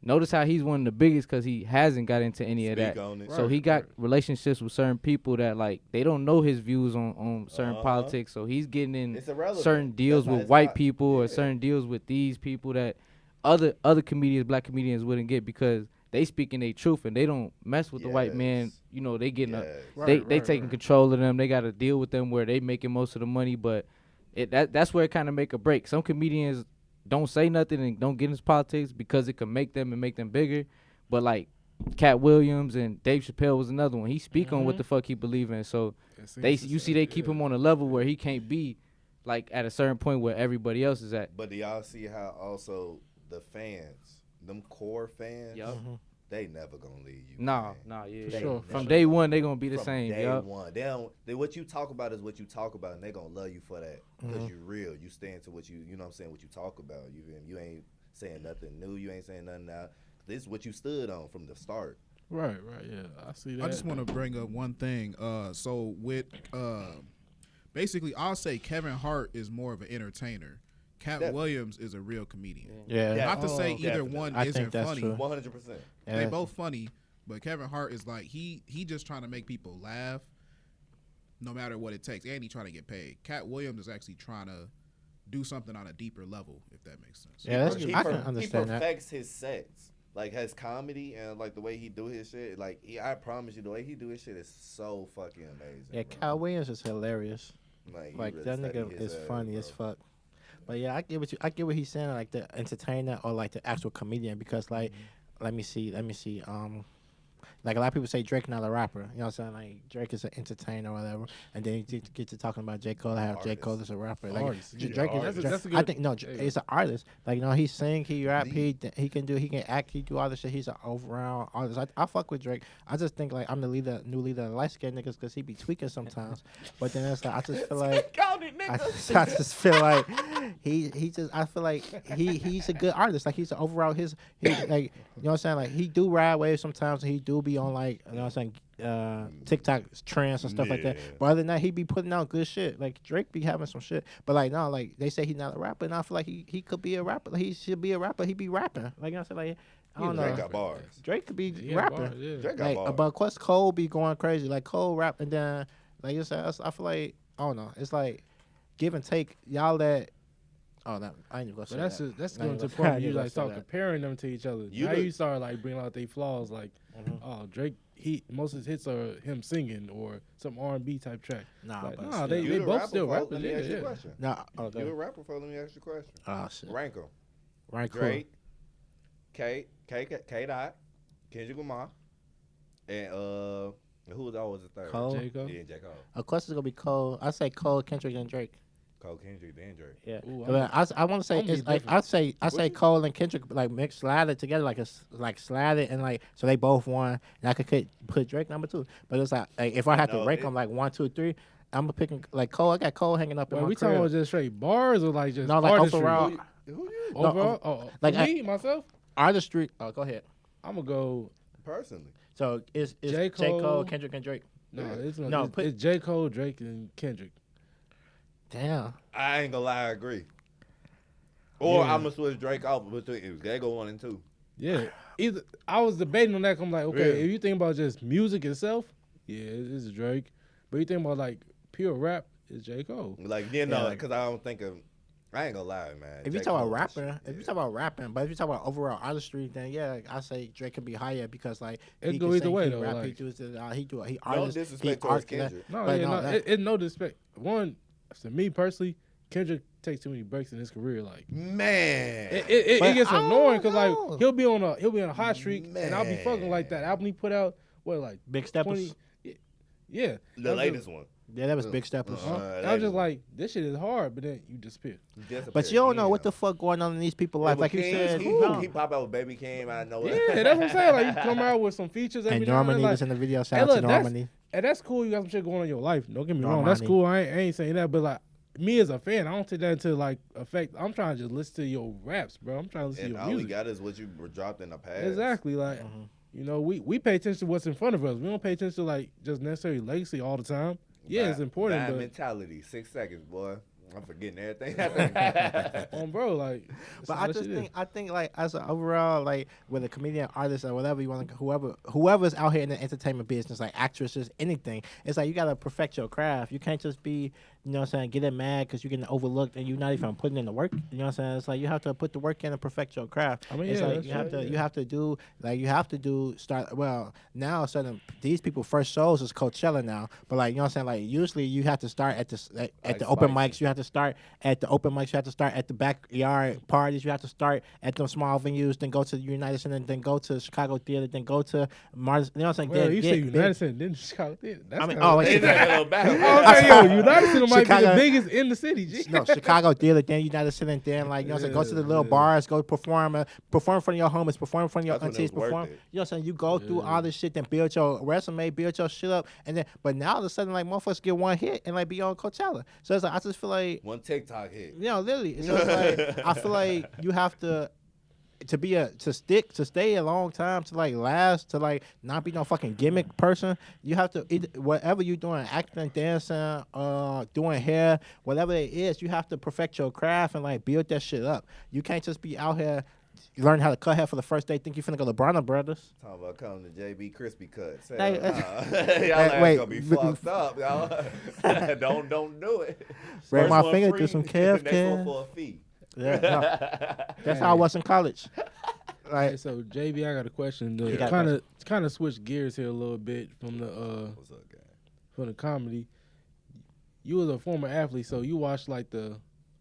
Notice how he's one of the biggest because he hasn't got into any of that. So he got relationships with certain people that like they don't know his views on certain politics. So he's getting in certain deals with white people or certain deals with these people that other comedians, black comedians wouldn't get because they speaking their truth and they don't mess with the white man. You know, they getting they taking control of them. They got to deal with them where they making most of the money. But that's where it kind of make a break. Some comedians don't say nothing and don't get into politics because it can make them and make them bigger. But like Cat Williams and Dave Chappelle was another one. He speak on what the fuck he believe in. So they keep him on a level where he can't be like at a certain point where everybody else is at. But do y'all see how also the fans, them core fans, they never gonna leave you. Yeah. Sure. From day one, they gonna be the same. Day one, what you talk about is what you talk about, and they gonna love you for that because you real. You stand to what you know what I'm saying, what you talk about. You ain't saying nothing new. You ain't saying nothing now. This is what you stood on from the start. Right. Yeah, I see that. I just want to bring up one thing. So with basically, I'll say Kevin Hart is more of an entertainer. Cat Williams is a real comedian. Yeah. Not to say either one isn't funny. 100%. They both funny, but Kevin Hart is like he just trying to make people laugh, no matter what it takes, and he trying to get paid. Cat Williams is actually trying to do something on a deeper level, if that makes sense. Yeah, I can understand that. He perfects his sets, like his comedy and like the way he do his shit. Like I promise you, the way he do his shit is so fucking amazing. Yeah, Cat Williams is hilarious. Like really that nigga is funny as fuck. But yeah, I get what he's saying, like the entertainer or like the actual comedian, because like, let me see. Like a lot of people say Drake not a rapper. You know what I'm saying? Like Drake is an entertainer or whatever. And then you get to talking about J. Cole, how J. Cole is a rapper. Like Drake is I think it's an artist. Like he sing, he rap, he can act, he do all this shit. He's an overall artist. I fuck with Drake. I just think like I'm the new leader of the light skinned niggas because he be tweaking sometimes. But then it's like I just feel like I just feel like he's a good artist. Like he's an overall like you know what I'm saying? Like he do ride waves sometimes and he do be on like you know what I'm saying TikTok trends and stuff like that. But other than that, he be putting out good shit. Like Drake be having some shit. But like no, like they say he's not a rapper, and I feel like he could be a rapper. Like, he should be a rapper. He be rapping. Like you know what I'm saying? Like I don't know. Drake got bars. Drake could be rapping. Bars, yeah. Drake got bars. But of course Cole be going crazy. Like Cole rap and then like you said, I feel like I don't know. It's like give and take. Y'all that. Oh, no, I ain't gonna say that. That's going to the point where you like start comparing them to each other. You start like bringing out their flaws. Like, oh, Drake, most of his hits are him singing or some R&B type track. They both still rappers. Let me ask you a question. You a rapper for? Let me ask you a question. Oh shit. Rank 'em. Drake, K. Dot, Kendrick Lamar, and who was always the third? Cole. J. Cole. Yeah, J. Cole. Of course it's gonna be Cole. I say Cole, Kendrick, and Drake. Cole, Kendrick, then Drake. Yeah, but I want to say it's like I say Cole and Kendrick like slide it together like slide it and like so they both won. And I could put Drake number 2, but it's like if I had to rank them like 1, 2, 3, I'm picking like Cole. I got Cole hanging up in my crib. We talking about just straight bars or like just no like artistry? Overall? Overall, oh, like me myself. Artistry. Oh, go ahead. I'm gonna go personally. So it's J. Cole, Kendrick, and Drake. It's J. Cole, Drake, and Kendrick. Damn. I ain't gonna lie, I agree. Or I'm gonna switch Drake off between they go 1 and 2. Yeah. Either I was debating on that. I'm like, okay, if you think about just music itself, it's Drake. But you think about like pure rap, it's J. Cole. Like because I don't think of I ain't gonna lie, man. If you talk about rapping, but if you talk about overall artistry, then yeah, I say Drake could be higher because like it go either way though. Rap, like, he artist. No disrespect towards Kendrick. No disrespect. One, to me personally, Kendrick takes too many breaks in his career. Like man, it gets annoying because like he'll be on a hot streak, and I'll be fucking like that album he put out. What like Big Steppers? Yeah, the latest one. Yeah, that was Big Steppers. I was just like, this shit is hard, but then you disappear. But you don't know what the fuck going on in these people's life. Like you said, he pop out with Baby Kim. I know. Yeah, that's what I'm saying. Like you come out with some features. And Normani was in the video. Shout out to Normani. And that's cool. You got some shit going on in your life. Don't get me wrong. That's cool. I ain't saying that, but like me as a fan, I don't take that into like effect. I'm trying to just listen to your raps, bro. I'm trying to listen to your music. And all we got is what you were dropped in the past. Exactly. Like you know, we pay attention to what's in front of us. We don't pay attention to like just necessarily legacy all the time. Yeah, it's important. But mentality, 6 seconds, boy. I'm forgetting everything. Bro, like. But I think like as an overall like with a comedian, artist, or whatever you want to, whoever's out here in the entertainment business, like actresses, anything, it's like you gotta perfect your craft. You can't just be, you know what I'm saying, getting mad because you're getting overlooked and you're not even putting in the work. You know what I'm saying? It's like you have to put the work in and perfect your craft. I mean, it's like you have to do now these people first shows is Coachella now, but like you know what I'm saying, like usually you have to start at the open mics. You have to start at the open mics. You have to start at the backyard parties. You have to start at the small venues. Then go to the United Center. Then go to Chicago Theater. Then go to Mars. You know what I'm saying? Well, you say United Center, then Chicago Theater. That's United Center might be the biggest in the city. G. No, Chicago Theater. Then United Center. Then like you know what I'm saying, go to the little bars. Go perform in front of your homies. Perform in front of your aunties. Perform. You know what I'm saying? You go through all this shit. Then build your resume. Build your shit up. And then, but now all of a sudden, like motherfuckers get one hit and like be on Coachella. So it's like I just feel like one TikTok hit. You know, literally. So it's like I feel like you have to stay a long time, to like last, to like not be no fucking gimmick person. You have to whatever you're doing, acting, dancing, doing hair, whatever it is, you have to perfect your craft and like build that shit up. You can't just be out here. You learn how to cut hair for the first day. Think you finna go to LeBron Brothers? Talking about coming to JB Crispy Cuts. Y'all wait, gonna be fucked up, y'all. don't do it. Bring my finger through some calf. Next one for a fee. Yeah, no. That's how I was in college. Right. So JB, I got a question. Kind of switch gears here a little bit from the what's up, guy? From the comedy. You was a former athlete, so you watched like the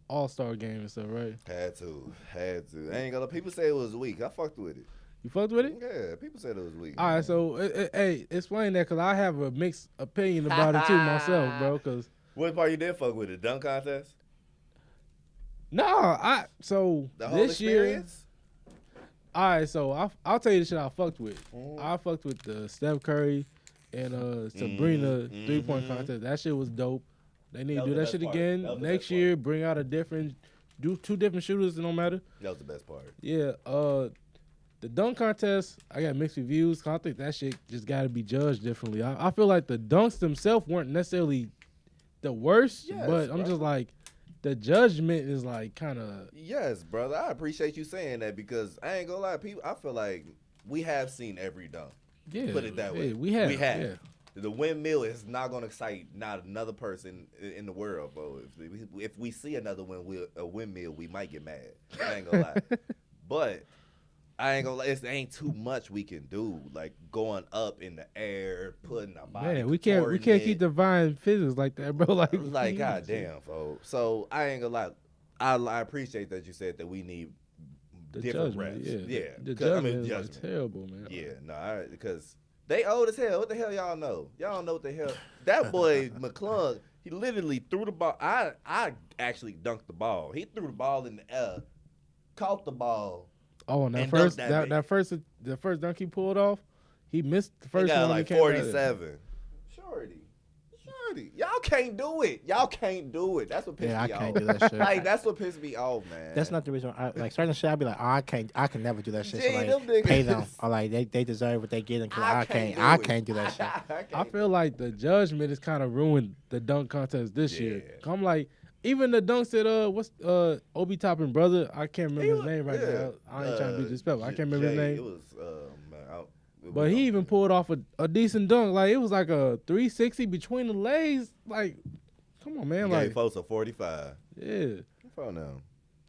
All-Star game and stuff, right? Had to. I ain't gonna. People say it was weak. I fucked with it. You fucked with it? Yeah, people said it was weak. All right, so hey, explain that because I have a mixed opinion about it too myself, bro. Cause what part you did fuck with it? Dunk contest? No, the whole this year. Experience? All right, so I'll tell you the shit I fucked with. I fucked with the Steph Curry and Sabrina 3-point contest. That shit was dope. They need to do that shit again next year. Bring out do 2 different shooters. It don't matter. That was the best part. Yeah. The dunk contest, I got mixed reviews. Cause I think that shit just got to be judged differently. I feel like the dunks themselves weren't necessarily the worst, but I'm just like, the judgment is like kind of. Yes, brother. I appreciate you saying that because I ain't gonna lie, people. I feel like we have seen every dunk. Yeah, put it that way. We have. Yeah. The windmill is not gonna excite not another person in the world, bro. If we see another windmill, we might get mad. I ain't gonna lie, but I ain't gonna lie. It ain't too much we can do, like going up in the air, putting our body. Man, we can't keep divine physics like that, bro. Like goddamn, folks. So I ain't gonna lie. I appreciate that you said that we need the different judgment, reps. Yeah, the judgment is like terrible, man. Yeah, no, because they old as hell. What the hell y'all know? Y'all don't know what the hell. That boy McClung, he literally threw the ball. I actually dunked the ball. He threw the ball in the air, caught the ball. Oh, and the first dunk he pulled off, he missed the first one. Like 47. Shorty. Y'all can't do it. That's what pissed me off. I can't do that shit. Like that's what pissed me off, man. That's not the reason. Like certain shit, I'd be like, oh, I can never do that shit. So like, pay them, or like they deserve what they get, and I can't do that shit. I feel like the judgment has kind of ruined the dunk contest this year. I'm like, even the dunks that what's Obi Toppin brother, I can't remember his name right now. I ain't trying to be disrespectful. I can't remember his name. It was but he even pulled off a decent dunk. Like, it was like a 360 between the legs. Like, come on, man. Like, folks a 45. Yeah. For them.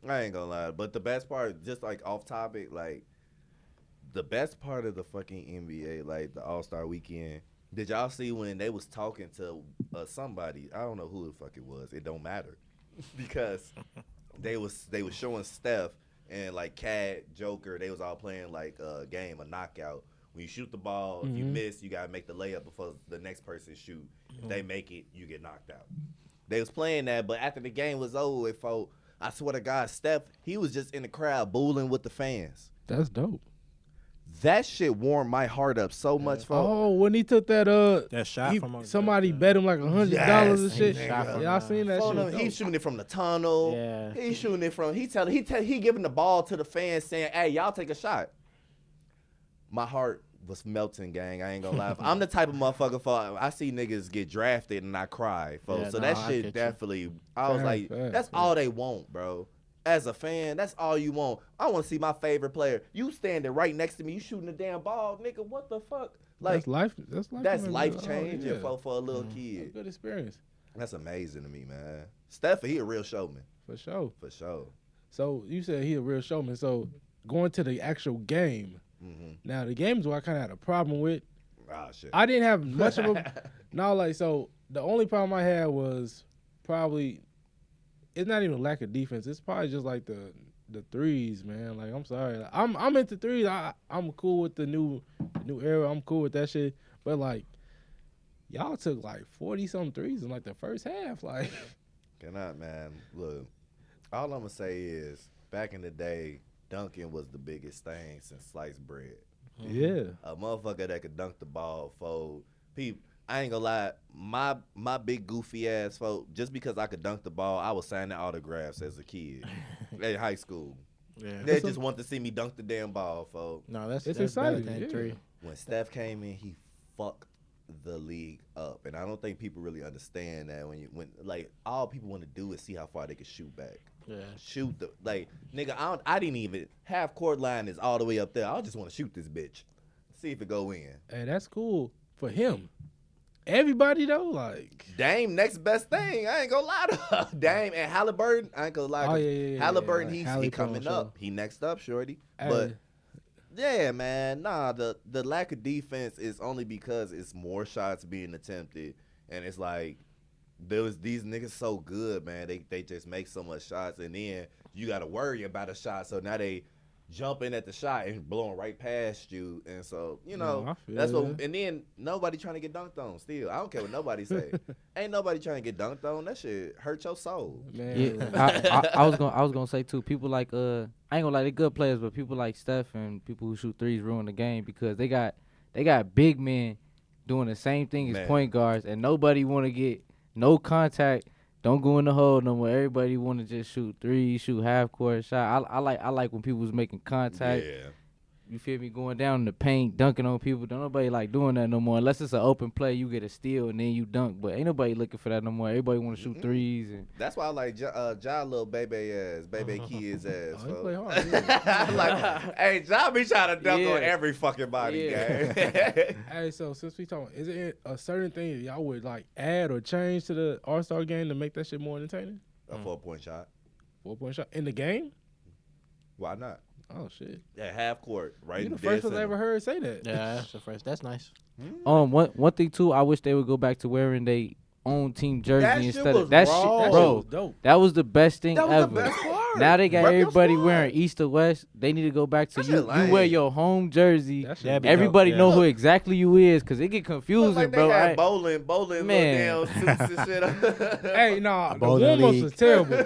I ain't gonna lie. But the best part, just like off topic, like the best part of the fucking NBA, like the All-Star weekend, did y'all see when they was talking to somebody? I don't know who the fuck it was. It don't matter. Because they was showing Steph and like Cat, Joker, they was all playing like a game, a knockout. When you shoot the ball, if you miss, you gotta make the layup before the next person shoot. If they make it, you get knocked out. They was playing that, but after the game was over, I swear to God, Steph, he was just in the crowd booling with the fans. That's dope. That shit warmed my heart up so much, folks. Oh, when he took that shot from somebody bet him like $100 and shit. Y'all seen that shit? He's shooting it from the tunnel. Yeah. He's shooting it from. He giving the ball to the fans, saying, "Hey, y'all take a shot." My heart was melting, gang. I ain't gonna lie. I'm the type of motherfucker I see niggas get drafted and I cry, folks. Yeah, so that shit definitely. I was like, that's all they want, bro. As a fan, that's all you want. I want to see my favorite player. You standing right next to me, you shooting the damn ball, nigga. What the fuck? Like that's life changing for a little kid. Good experience. That's amazing to me, man. Steph, he a real showman. For sure. For sure. So you said he a real showman. So going to the actual game. Now the games where I kind of had a problem with. Shit. I didn't have much of a. So the only problem I had was probably. It's not even a lack of defense. It's probably just like the threes, man. Like I'm sorry, I'm into threes. I'm cool with the new era. I'm cool with that shit. But like, y'all took like 40-something threes in like the first half. Like, cannot, man. Look, all I'm gonna say is back in the day, dunking was the biggest thing since sliced bread. Yeah, a motherfucker that could dunk the ball for people. I ain't gonna lie, my big goofy ass folk, just because I could dunk the ball, I was signing autographs as a kid in high school. Yeah. They just want to see me dunk the damn ball, folk. No, that's exciting. Yeah. When Steph came in, he fucked the league up, and I don't think people really understand that when like all people want to do is see how far they can shoot back. Yeah. Shoot nigga. I didn't even half court line is all the way up there. I just want to shoot this bitch, see if it go in. Hey, that's cool for him. Everybody though, like Dame, next best thing. I ain't gonna lie to her. Dame and Halliburton. I ain't gonna lie. Halliburton, he coming up. He next up, shorty. Hey. But yeah, man. Nah, the lack of defense is only because it's more shots being attempted, and it's like these niggas so good, man. They just make so much shots, and then you gotta worry about a shot. So now they jumping at the shot and blowing right past you, and so that's what. And then nobody trying to get dunked on. Still, I don't care what nobody say. Ain't nobody trying to get dunked on. That shit hurt your soul. Man. Yeah, I was gonna say too. People like I ain't gonna lie, they good players, but people like Steph and people who shoot threes ruin the game because they got big men doing the same thing as point guards, and nobody want to get no contact. Don't go in the hole no more. Everybody want to just shoot threes, shoot half court shot. I like when people was making contact. Yeah. You feel me? Going down in the paint, dunking on people. Don't nobody like doing that no more. Unless it's an open play, you get a steal and then you dunk. But ain't nobody looking for that no more. Everybody want to shoot threes. And that's why I like Ja little baby ass, baby kids ass. He play hard. Like, hey, Ja be trying to dunk on every fucking body. Hey, so since we talking, is it a certain thing that y'all would like add or change to the All-Star game to make that shit more entertaining? A 4-point shot. 4-point shot in the game? Why not? Oh shit! Yeah, half court, right? You the first one I ever heard say that. Yeah, that's the first. That's nice. One thing too, I wish they would go back to wearing they own team jersey instead of that shit. Bro, was dope. That was the best thing ever. The best part. Now they got everybody wearing East or West. They need to go back to you. You wear your home jersey. Everybody know who exactly you is, cause it get confusing, like bro. They had bowling, man. Suits and shit. Hey, nah, the warm-ups was terrible.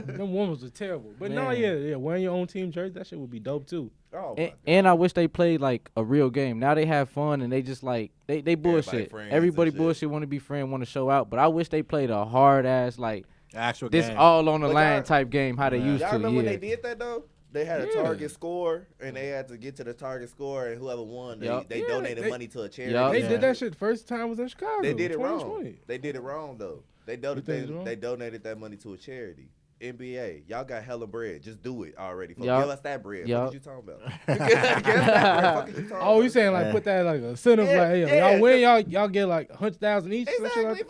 Them warm-ups was terrible. But no, wearing your own team jersey, that shit would be dope too. Oh, and I wish they played like a real game. Now they have fun and they just like they bullshit. Everybody bullshit, want to be friend, want to show out. But I wish they played a hard ass like actual this game. all on the line type game. How they used to. Y'all remember when they did that though? They had a target score and they had to get to the target score, and whoever won, they donated money to a charity. They did that shit the first time was in Chicago. They did it wrong. They did it wrong though. They donated that money to a charity. NBA, y'all got hella bread. Just do it already. Give us that bread. What are you talking about? Oh, you saying like put that like a incentive? Y'all win, y'all get like 100,000 each. Exactly.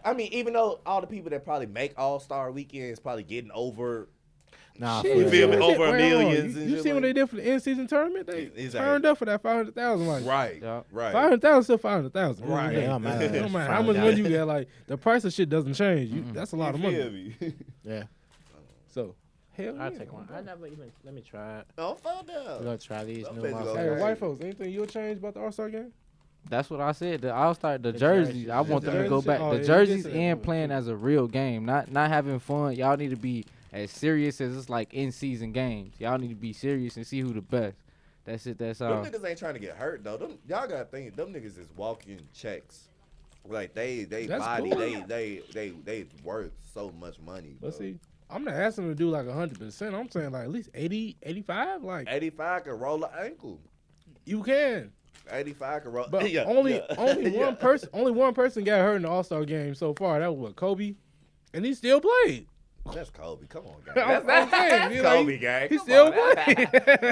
I mean, even though all the people that probably make All-Star weekends probably getting over Nah, you feel me? Over millions. You see what they did for the in-season tournament? They turned up for that 500,000. Like, right. 500,000 still 500,000. Right. It don't matter how much money you get. Like the price of shit doesn't change. That's a lot of money. Yeah. So hell I'll yeah. take one. I never even. Let me try it. Oh, fuck up. We're gonna try these new ones. Hey, white folks, anything you'll change about the All-Star game? That's what I said. The All-Star, the jerseys. I want them to go back. The jerseys and playing as a real game, not having fun. Y'all need to be as serious as it's like in-season games. Y'all need to be serious and see who the best. That's it. That's all. Them niggas ain't trying to get hurt though. Y'all gotta think. Them niggas is walking checks. Like they body, cool. they worth so much money. Let's see. I'm not asking them to do like 100%. I'm saying like at least 80, 85. Like 85 can roll an ankle. You can. 85 can roll. But only one person. Only one person got hurt in the All-Star game so far. That was Kobe, and he still played. That's Kobe. Come on, gang. That's Kobe, gang. He still played.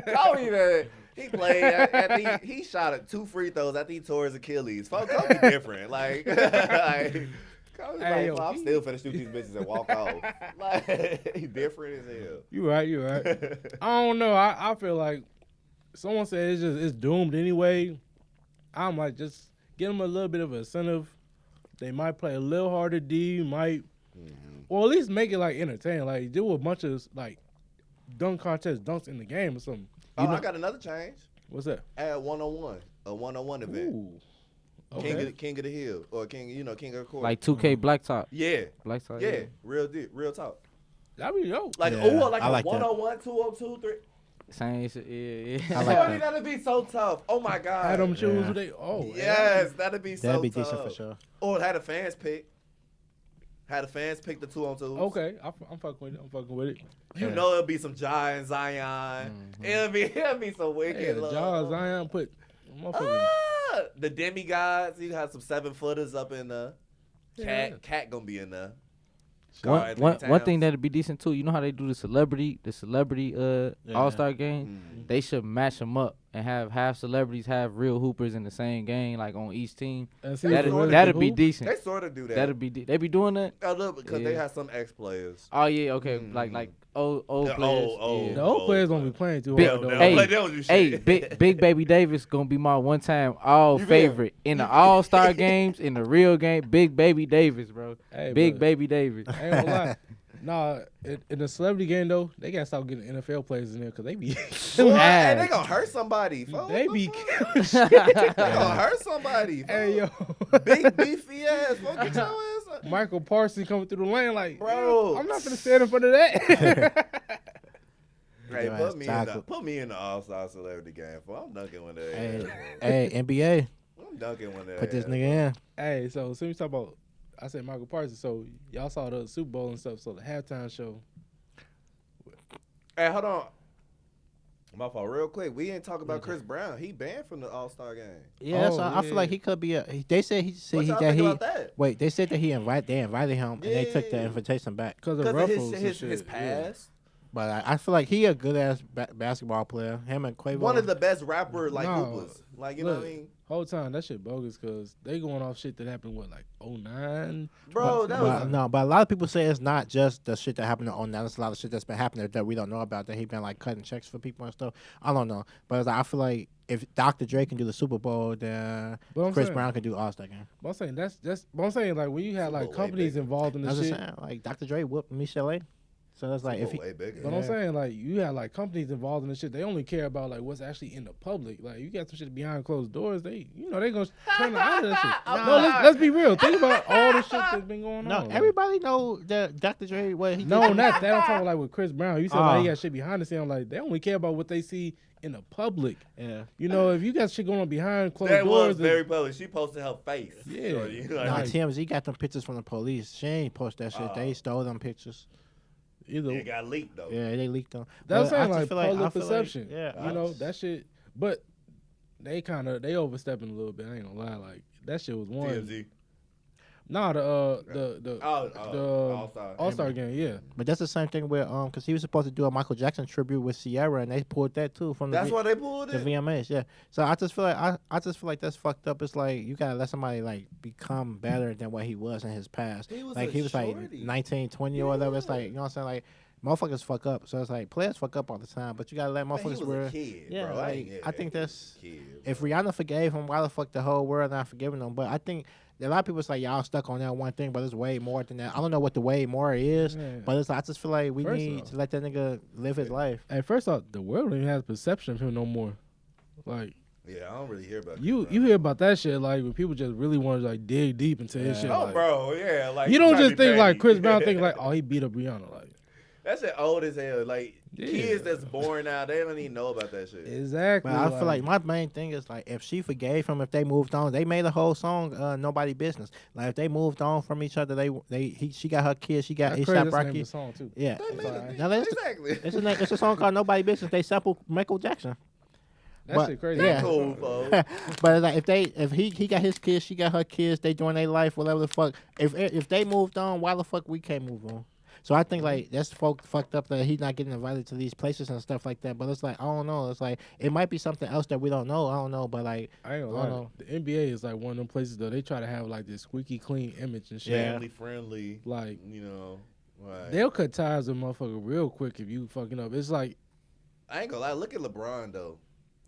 Kobe, man. He played. He shot at 2 free throws after he tore his Achilles. Fuck, Kobe different. Like Kobe's like, I'm still finna shoot these bitches and walk off. Like, he different as hell. You right. I don't know. I feel like someone said it's doomed anyway. I'm like, just give them a little bit of an incentive. They might play a little harder D, or at least make it like entertaining. Like do a bunch of like dunk contest dunks in the game or something. I got another change. What's that? Add 1-on-1, a 1-on-1 event. Ooh. Okay. King of the Hill or King of the Court. Like 2K Blacktop. Yeah. Blacktop. Yeah. Real talk. That'd be dope. Like yeah, like I a like 1-on-1, 2-on-2, 3. Same shit. Yeah. I like that. That'd be so tough. Oh my God. Had them choose Yeah. they. Oh yes, that'd be so tough. That'd be decent for sure. Or had the fans pick. Had the fans pick the 2-on-2s. Okay, I'm fucking with it. You know it'll be some Ja and Zion. It'll be some wicked. Hey, Ja Zion put motherfucking. The demigods. You have some 7-footers up in there. Cat gonna be in there. One thing that'd be decent too. You know how they do the celebrity All-Star game? Mm-hmm. They should match them up and have half celebrities, have real hoopers in the same game, like on each team. That'd be decent. They sort of do that. They be doing that. A little bit because they have some ex-players. Oh yeah, okay, like old players. The old players don't be playing too hard though. Hey, Big Baby Davis gonna be my one-time favorite in the All-Star games, in the real game. Big Baby Davis, bro. Hey, Big Baby Davis. I ain't gonna lie. Nah, in the celebrity game though, they gotta start getting NFL players in there because they be. Hey, they gonna hurt somebody. They be killing shit. They gonna hurt somebody. Hey yo, big beefy ass. Get your ass up. Michael Parsons coming through the lane like, bro. I'm not gonna stand in front of that. Hey, put me in the All-Star celebrity game. I'm dunking when they. Hey, NBA. I'm dunking when they. Put this nigga in. Hey, so since we talk about. I said Michael Parsons, so y'all saw the Super Bowl and stuff, so the halftime show. Hey, hold on. My fault, real quick. We ain't talking about Chris Brown. He banned from the All-Star game. Yeah, so I feel like he could be they said that. Wait, they said that they invited him and they took the invitation back because of ruffles his past. Yeah. But I feel like he a good ass basketball player. Him and Quavo. One of the best rapper hoopers. Like you know what I mean. Whole time that shit bogus because they going off shit that happened like 09. Bro, but a lot of people say it's not just the shit that happened in 09. There's a lot of shit that's been happening that we don't know about. That he been like cutting checks for people and stuff. I don't know, but I feel like if Dr. Dre can do the Super Bowl, then Chris Brown can do All-Star game. But I'm saying but I'm saying like when you have like companies involved in this shit. Saying, like Dr. Dre whooped Michelle. So that's like if he, but I'm saying like you have like companies involved in this shit. They only care about like what's actually in the public. Like you got some shit behind closed doors. They gonna turn out of that shit. No, let's be real. Think about all the shit that's been going on. No, everybody know that Dr. Dre what he. No, not that. I'm talking like with Chris Brown. You said like he got shit behind the scene. I'm like they only care about what they see in the public. Yeah. You know, if you got shit going on behind closed doors. That was very public. She posted her face. Yeah. So, TMZ got them pictures from the police. She ain't post that shit. They stole them pictures. It got leaked though. Yeah, they leaked them. That's saying like public perception. Like, you know that shit. But they overstepping a little bit. I ain't gonna lie. Like that shit was one. TMZ. Nah, the All-Star game, yeah. But that's the same thing with because he was supposed to do a Michael Jackson tribute with Ciara, and they pulled that too from That's why they pulled the it. VMAs. Yeah. So I just feel like I just feel like that's fucked up. It's like you gotta let somebody like become better than what he was in his past. He was like 19, 20 or whatever. It's like, you know what I'm saying, like. Motherfuckers fuck up, so it's like players fuck up all the time, but you gotta let motherfuckers. He was a kid, yeah, bro. like I think that's kid, if Rihanna forgave him, why the fuck the whole world not forgiving him? But I think a lot of people say y'all stuck on that one thing, but it's way more than that. I don't know what the way more is, but it's I just feel like we need to let that nigga live his life. Hey, first off, the world don't even have perception of him no more. Like. Yeah, I don't really hear about you hear about that shit like when people just really want to like dig deep into his shit. Oh, like, bro, yeah, like you don't just think like Chris Brown think like, oh, he beat up Rihanna, like. That shit old as hell. Like kids that's born now, they don't even know about that shit. Exactly. But I feel like my main thing is like if she forgave him, if they moved on, they made a whole song, Nobody Business. Like if they moved on from each other, she got her kids, she got A$AP Rocky. Song too. Yeah. Exactly. It's a song called Nobody Business. They sampled Michael Jackson. That shit crazy. Yeah. Cool, folks. But it's like if he got his kids, she got her kids, they doing their life, whatever the fuck. If they moved on, why the fuck we can't move on? So I think like that's fucked up that he's not getting invited to these places and stuff like that. But it's like I don't know. It's like it might be something else that we don't know. I don't know. But like I ain't gonna lie. The NBA is like one of them places though. They try to have like this squeaky clean image and shit. Family friendly. Like right. They'll cut ties with motherfucker real quick if you fucking up. It's like I ain't gonna lie. Look at LeBron though.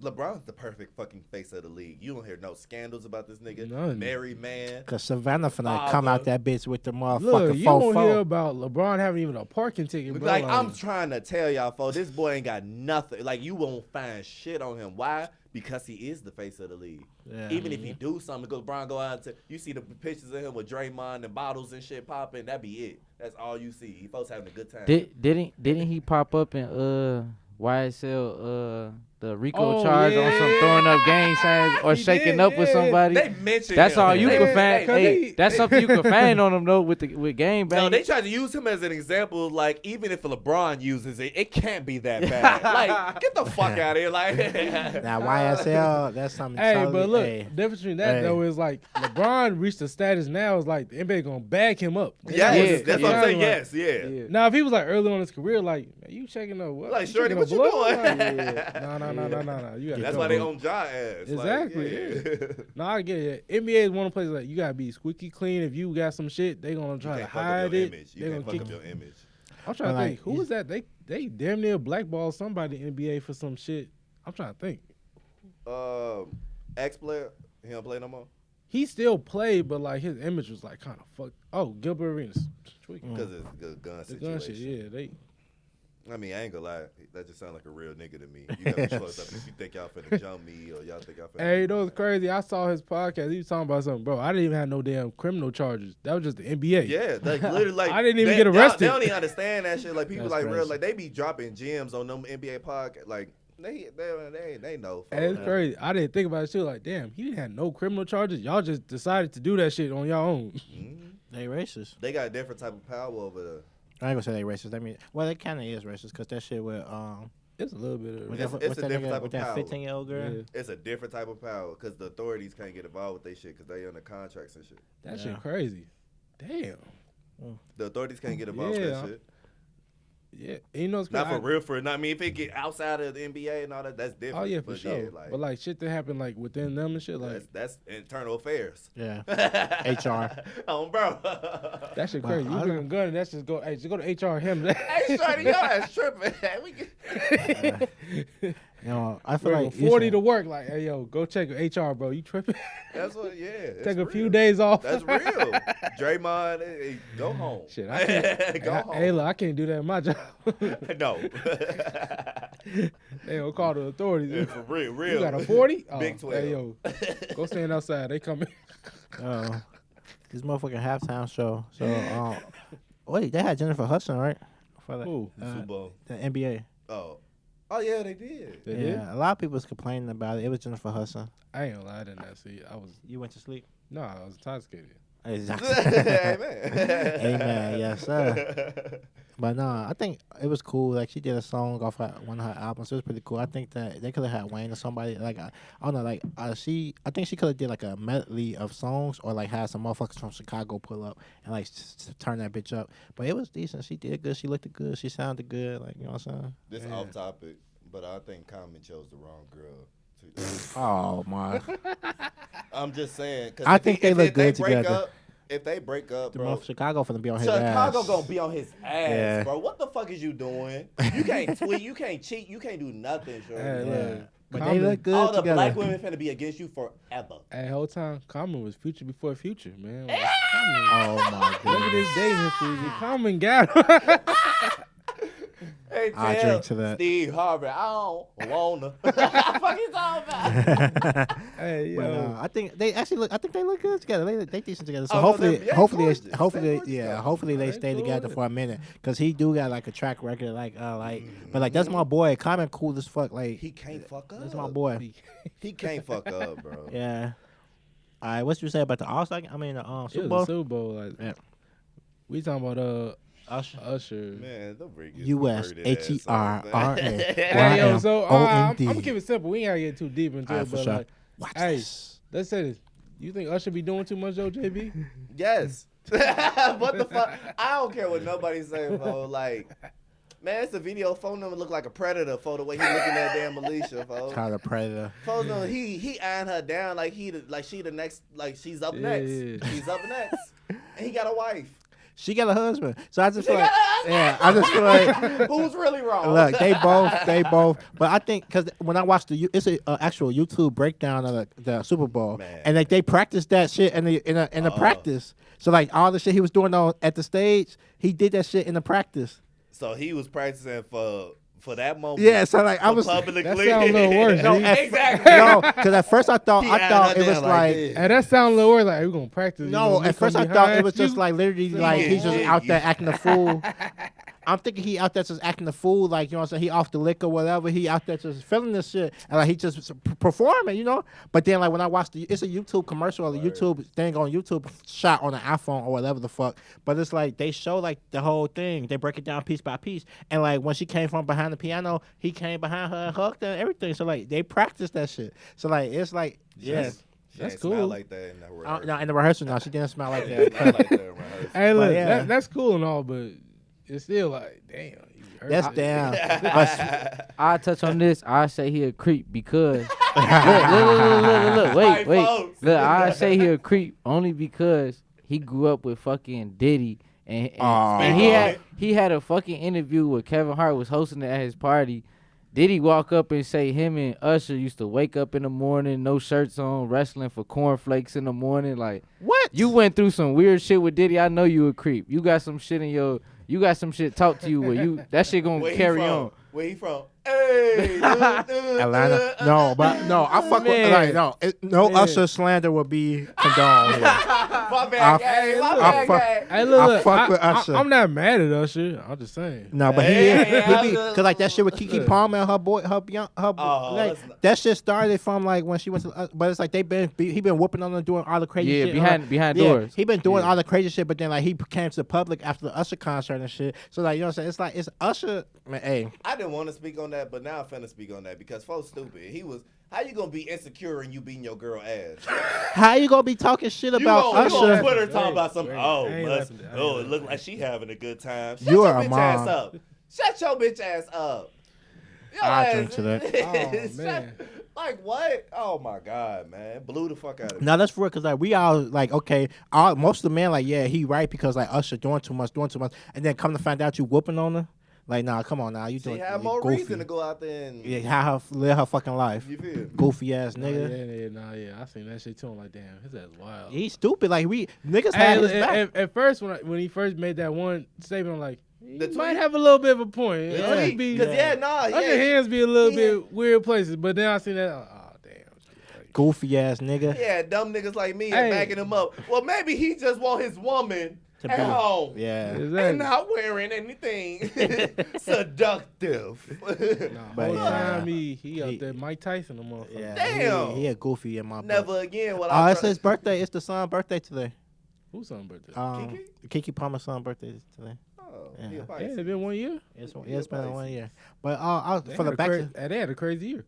LeBron's the perfect fucking face of the league. You don't hear no scandals about this nigga. None. Married man. Cause Savannah finna come out that bitch with the motherfucking Look, you won't hear about LeBron having even a parking ticket, bro. Like I'm trying to tell y'all, folks, this boy ain't got nothing. Like you won't find shit on him. Why? Because he is the face of the league. Yeah. Even if he do something, because LeBron go out to, you see the pictures of him with Draymond and bottles and shit popping. That be it. That's all you see. He folks having a good time. Didn't he pop up in YSL the RICO charge on some throwing up gang signs or shaking up with somebody? They mentioned that's him. all you can find. Hey, that's something you can find on him though with gang bang. No, they tried to use him as an example. Like even if LeBron uses it, it can't be that bad. Like get the fuck out of here. Like now YSL, that's something. Hey, totally, but look, the difference between that though is like LeBron reached the status now is like the NBA gonna bag him up. Yes, that's what I'm saying. Yes, yeah. Now if he was like early on in his career, like man, you checking up what? Like shorty, what you doing? No. That's why they own jaw ass. Exactly. Like, yeah. No, I get it. NBA is one of the places like you gotta be squeaky clean. If you got some shit, they gonna try to hide it. You can't fuck up your image. I'm trying to think. Who was that? They damn near blackballed somebody in the NBA for some shit. I'm trying to think. Ex-player, he don't play no more. He still played, but like his image was like kind of fucked. Oh, Gilbert Arenas. Because it's the gun situation. The gun shit, yeah. I mean, I ain't gonna lie. That just sounds like a real nigga to me. You gotta close up if you think y'all finna jump me or y'all think y'all finna. Hey, you know what's crazy? I saw his podcast. He was talking about something, bro. I didn't even have no damn criminal charges. That was just the NBA. Yeah, like literally, like I didn't even get arrested. They don't even understand that shit. Like people That's like crazy. real, like they be dropping gems on them NBA podcast. Like they know. Hey, it's crazy. I didn't think about it too. Like, damn, he didn't have no criminal charges. Y'all just decided to do that shit on your own. Mm-hmm. They racist. They got a different type of power over there. I ain't gonna say they racist. I mean, well, it kind of is racist because that shit with it's a little bit of it's a different type of that power. 15-year-old girl. Yeah. It's a different type of power because the authorities can't get involved with their shit because they under contracts and shit. That shit crazy. Damn. The authorities can't get involved with that shit. Yeah, you know, it's not for real. I mean, if it get outside of the NBA and all that, that's different. Oh yeah, for sure. Yeah, but like shit that happened like within them and shit, like that's internal affairs. Yeah, HR. Oh, bro, that shit crazy. You bring a gun and that's just go. Hey, just go to HR him. Hey, shorty, your ass tripping. You know, I feel like 40 to work. Like, hey yo, go check HR, bro. You tripping? That's what. Yeah. Take a few days off. That's real. Draymond, hey, go home. Shit, I can't. Go home. Hey, look, I can't do that in my job. No. They don't call the authorities. Yeah, for real. You got a 40? Oh, Big 12. Hey yo, go stand outside. They coming. This motherfucking halftime show. So, wait, they had Jennifer Hudson, right? For the, Who? Super Bowl. The NBA. Oh yeah, they did. They did? A lot of people was complaining about it. It was Jennifer Hudson. I ain't gonna lie, I didn't see it. You went to sleep? No, I was intoxicated. Exactly. Amen. Amen. Yes, sir. But no, I think it was cool. Like she did a song off one of her albums. It was pretty cool. I think that they could have had Wayne or somebody. Like I don't know. Like I think she could have did like a medley of songs or like had some motherfuckers from Chicago pull up and like turn that bitch up. But it was decent. She did good. She looked good. She sounded good. Like you know what I'm saying. This off topic, but I think Common chose the wrong girl. Oh my! I'm just saying. I think they look good together. If they break up, bro, Chicago finna be on his ass. Chicago gonna be on his ass, bro. What the fuck is you doing? You can't tweet, you can't cheat, you can't do nothing, sure. But they look good all together. the black women finna be against you forever. Hey, whole time, Common was future before future, man. Like, oh my god! Look at this dating history. Common got. Hey, I drink to that. Steve Harvey, I don't wanna. What the fuck you talking about? Hey, yo. I think they actually look. I think they look good together. They decent together. So hopefully they stay together for a minute. Cause he do got like a track record, but like that's my boy. Common cool as fuck. Like he can't fuck up. That's my boy. He can't fuck up, bro. Yeah. All right. What you say about the All-Star? I mean the Super Bowl. Super Bowl. Like, yeah. We talking about Usher. Man, don't bring USHERRA. Hey, yo, so I'm gonna keep it simple. We ain't gotta get too deep into it, but sure. like, let's say this. You think Usher be doing too much, though, JB? Yes. What the fuck? I don't care what nobody's saying, bro. Like, man, it's a video. Phone number look like a predator for the way he looking at damn Alicia, folks. Kind of predator. Phone number, he eyeing her down like she the next, like she's up next. Yeah. She's up next. And he got a wife. She got a husband, so I just feel like, I just feel like who's really wrong? Look, they both. But I think because when I watched it's an actual YouTube breakdown of the Super Bowl, and like they practiced that shit in the practice. So like all the shit he was doing at the stage, he did that shit in the practice. So he was practicing for that moment. Yeah, so like I was publicly. That sounds a little worse. No, exactly. No, because at first I thought it was like and that sounds a little worse. Like, we're gonna practice. No, at first I thought it was just like literally like he's just out there acting a fool. I'm thinking he out there just acting a fool, like, you know what I'm saying? He off the liquor, whatever. He out there just feeling this shit. And like he just performing, you know? But then like when I watched it's a YouTube commercial or a YouTube thing on YouTube shot on an iPhone or whatever the fuck. But it's like they show like the whole thing. They break it down piece by piece. And like when she came from behind the piano, he came behind her and hugged her and everything. So like they practiced that shit. So like it's like, yeah. That's cool. Smell like that in the rehearsal. No, in the rehearsal, no, she didn't smell like that. Hey, look, that's cool and all, but it's still like, damn. That's damn. I touch on this. I say he a creep because look. Wait. Look, I say he a creep only because he grew up with fucking Diddy and he had a fucking interview where Kevin Hart was hosting it at his party. Diddy walk up and say him and Usher used to wake up in the morning, no shirts on, wrestling for cornflakes in the morning. Like, what? You went through some weird shit with Diddy. I know you a creep. You got some shit talk to you where that shit gonna carry on. Where he from? Hey, Atlanta. No, I fuck with no Usher slander will be condoned. My bad, I fuck with Usher. I'm not mad at Usher. I'm just saying. No, but he be cause like that shit with Keke Palmer and that shit started from like when she went to. But it's like he been whooping on them doing all the crazy shit. behind doors. He been doing all the crazy shit, but then like he came to the public after the Usher concert and shit. So like, you know what I'm saying? It's like it's Usher. Man, hey. I didn't want to speak on that, but now I'm finna speak on that because folks stupid. How you gonna be insecure and you beating your girl ass? How you gonna be talking shit about Usher? You on Twitter talking about something? It look like she having a good time. Shut your bitch ass up. Shut your bitch ass up. I drink to that. Oh man. Like what? Oh my god, man! Blew the fuck out of me. No, that's for real. Cause like we all like okay, most of the men like he right because like Usher doing too much, and then come to find out you whooping on her. Like, nah, come on now. You doing have more goofy. reason to go out there and live her fucking life. You feel? Goofy ass nigga. Yeah. I seen that shit too. I'm like, damn, his ass wild. He's stupid. Like niggas had his back. At first, when he first made that one statement, I'm like, he might have a little bit of a point. Usher hands be a little bit weird places, but then I seen that. Oh damn. Goofy ass nigga. Yeah, dumb niggas like me and backing him up. Well, maybe he just want his woman at home. Yeah. And not wearing anything seductive. Whole time he out there Mike Tyson the motherfucker. Yeah, damn. He a goofy in my book. Never again. It's his birthday. It's the son's birthday today. Whose son's birthday? Keke Palmer's son's birthday today. Yeah, it's been 1 year. It's been 1 year. But they had a crazy year.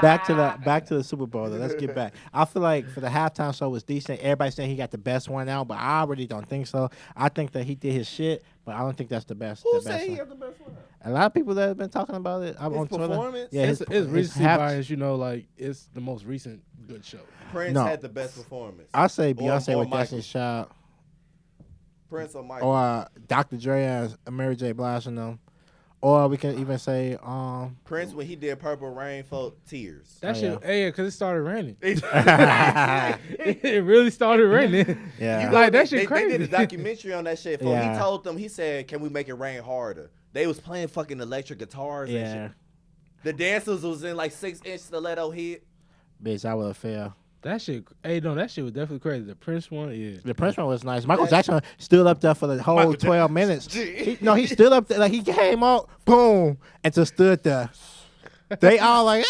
back to the Super Bowl though. Let's get back. I feel like for the halftime show was decent. Everybody saying he got the best one out, but I really don't think so. I think that he did his shit, but I don't think that's the best. Who said he had the best one? A lot of people that have been talking about it. I'm on performance. Yeah, it's recency bias. You know, like it's the most recent good show. Prince had the best performance. I say Beyonce with Destiny's Child. Prince or Michael. Or Dr. Dre and Mary J. Blige and them. Or we can even say Prince when he did Purple Rain for Tears. That shit, because it started raining. It really started raining. Yeah, like that shit crazy. They did a documentary on that shit. He told them, he said, "Can we make it rain harder?" They was playing fucking electric guitars and shit. The dancers was in like 6-inch stiletto hit. Bitch, I would have failed. That shit, that shit was definitely crazy. The Prince one, The Prince one was nice. Michael Jackson stood up there for the whole 12 minutes. He stood up there, like he came out, boom, and just stood there. They all like,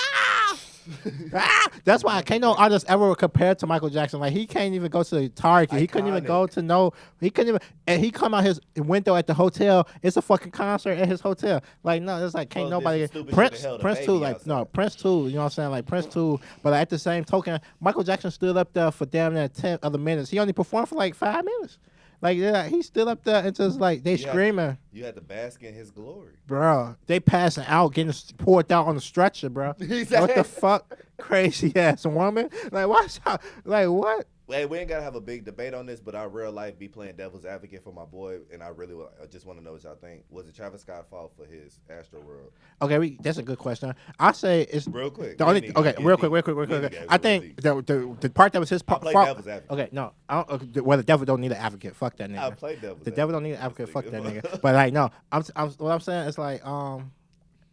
That's why can't no artist ever compare to Michael Jackson. Like he can't even go to the Target. He couldn't even go to he couldn't even, and he come out his window at the hotel. It's a fucking concert at his hotel. Like no, it's like can't nobody. Prince too. Like no, Prince too. You know what I'm saying? Like Prince too. But at the same token, Michael Jackson stood up there for damn near 10 other minutes. He only performed for like 5 minutes. Like he stood up there and just like they screaming. You had to bask in his glory, bro. They passing out, getting poured out on the stretcher, bro. What the fuck, crazy ass woman? Like what's up? Like what? Hey, we ain't gotta have a big debate on this, but I real life be playing devil's advocate for my boy, and I just want to know what y'all think. Was it Travis Scott's fault for his Astro World? Okay, that's a good question. I say it's real quick. The only real quick. I think the part that was his fault. Okay, no, well the devil don't need an advocate. Fuck that nigga. I play devil's The devil don't need an advocate. Fuck that nigga. But like no, what I'm saying is like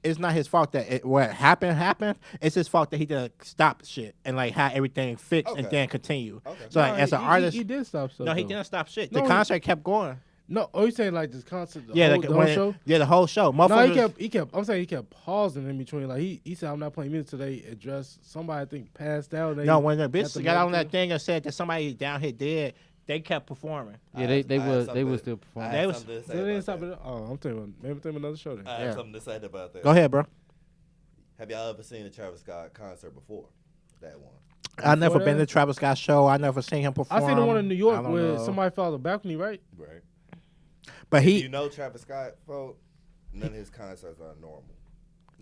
it's not his fault that what happened. It's his fault that he didn't stop shit and like had everything fixed and then continue. Okay. So like as an artist, he did stop stuff. No, he didn't stop shit. The concert kept going. No, you saying like this concert? The whole show. Yeah, the whole show. No, he kept. I'm saying he kept pausing in between. Like he said, "I'm not playing music today." Addressed somebody I think passed out. No, when the bitch got on that thing and said that somebody down here dead. They kept performing. Yeah, they was still performing. They was. They didn't stop it. Oh, I'm telling another show then. I have something to say about that. Go ahead, bro. Have y'all ever seen a Travis Scott concert before? That one. I never been to Travis Scott show. I never seen him perform. I seen the one in New York where somebody fell on the balcony, right? Right. But you know Travis Scott, folks, none of his concerts are normal.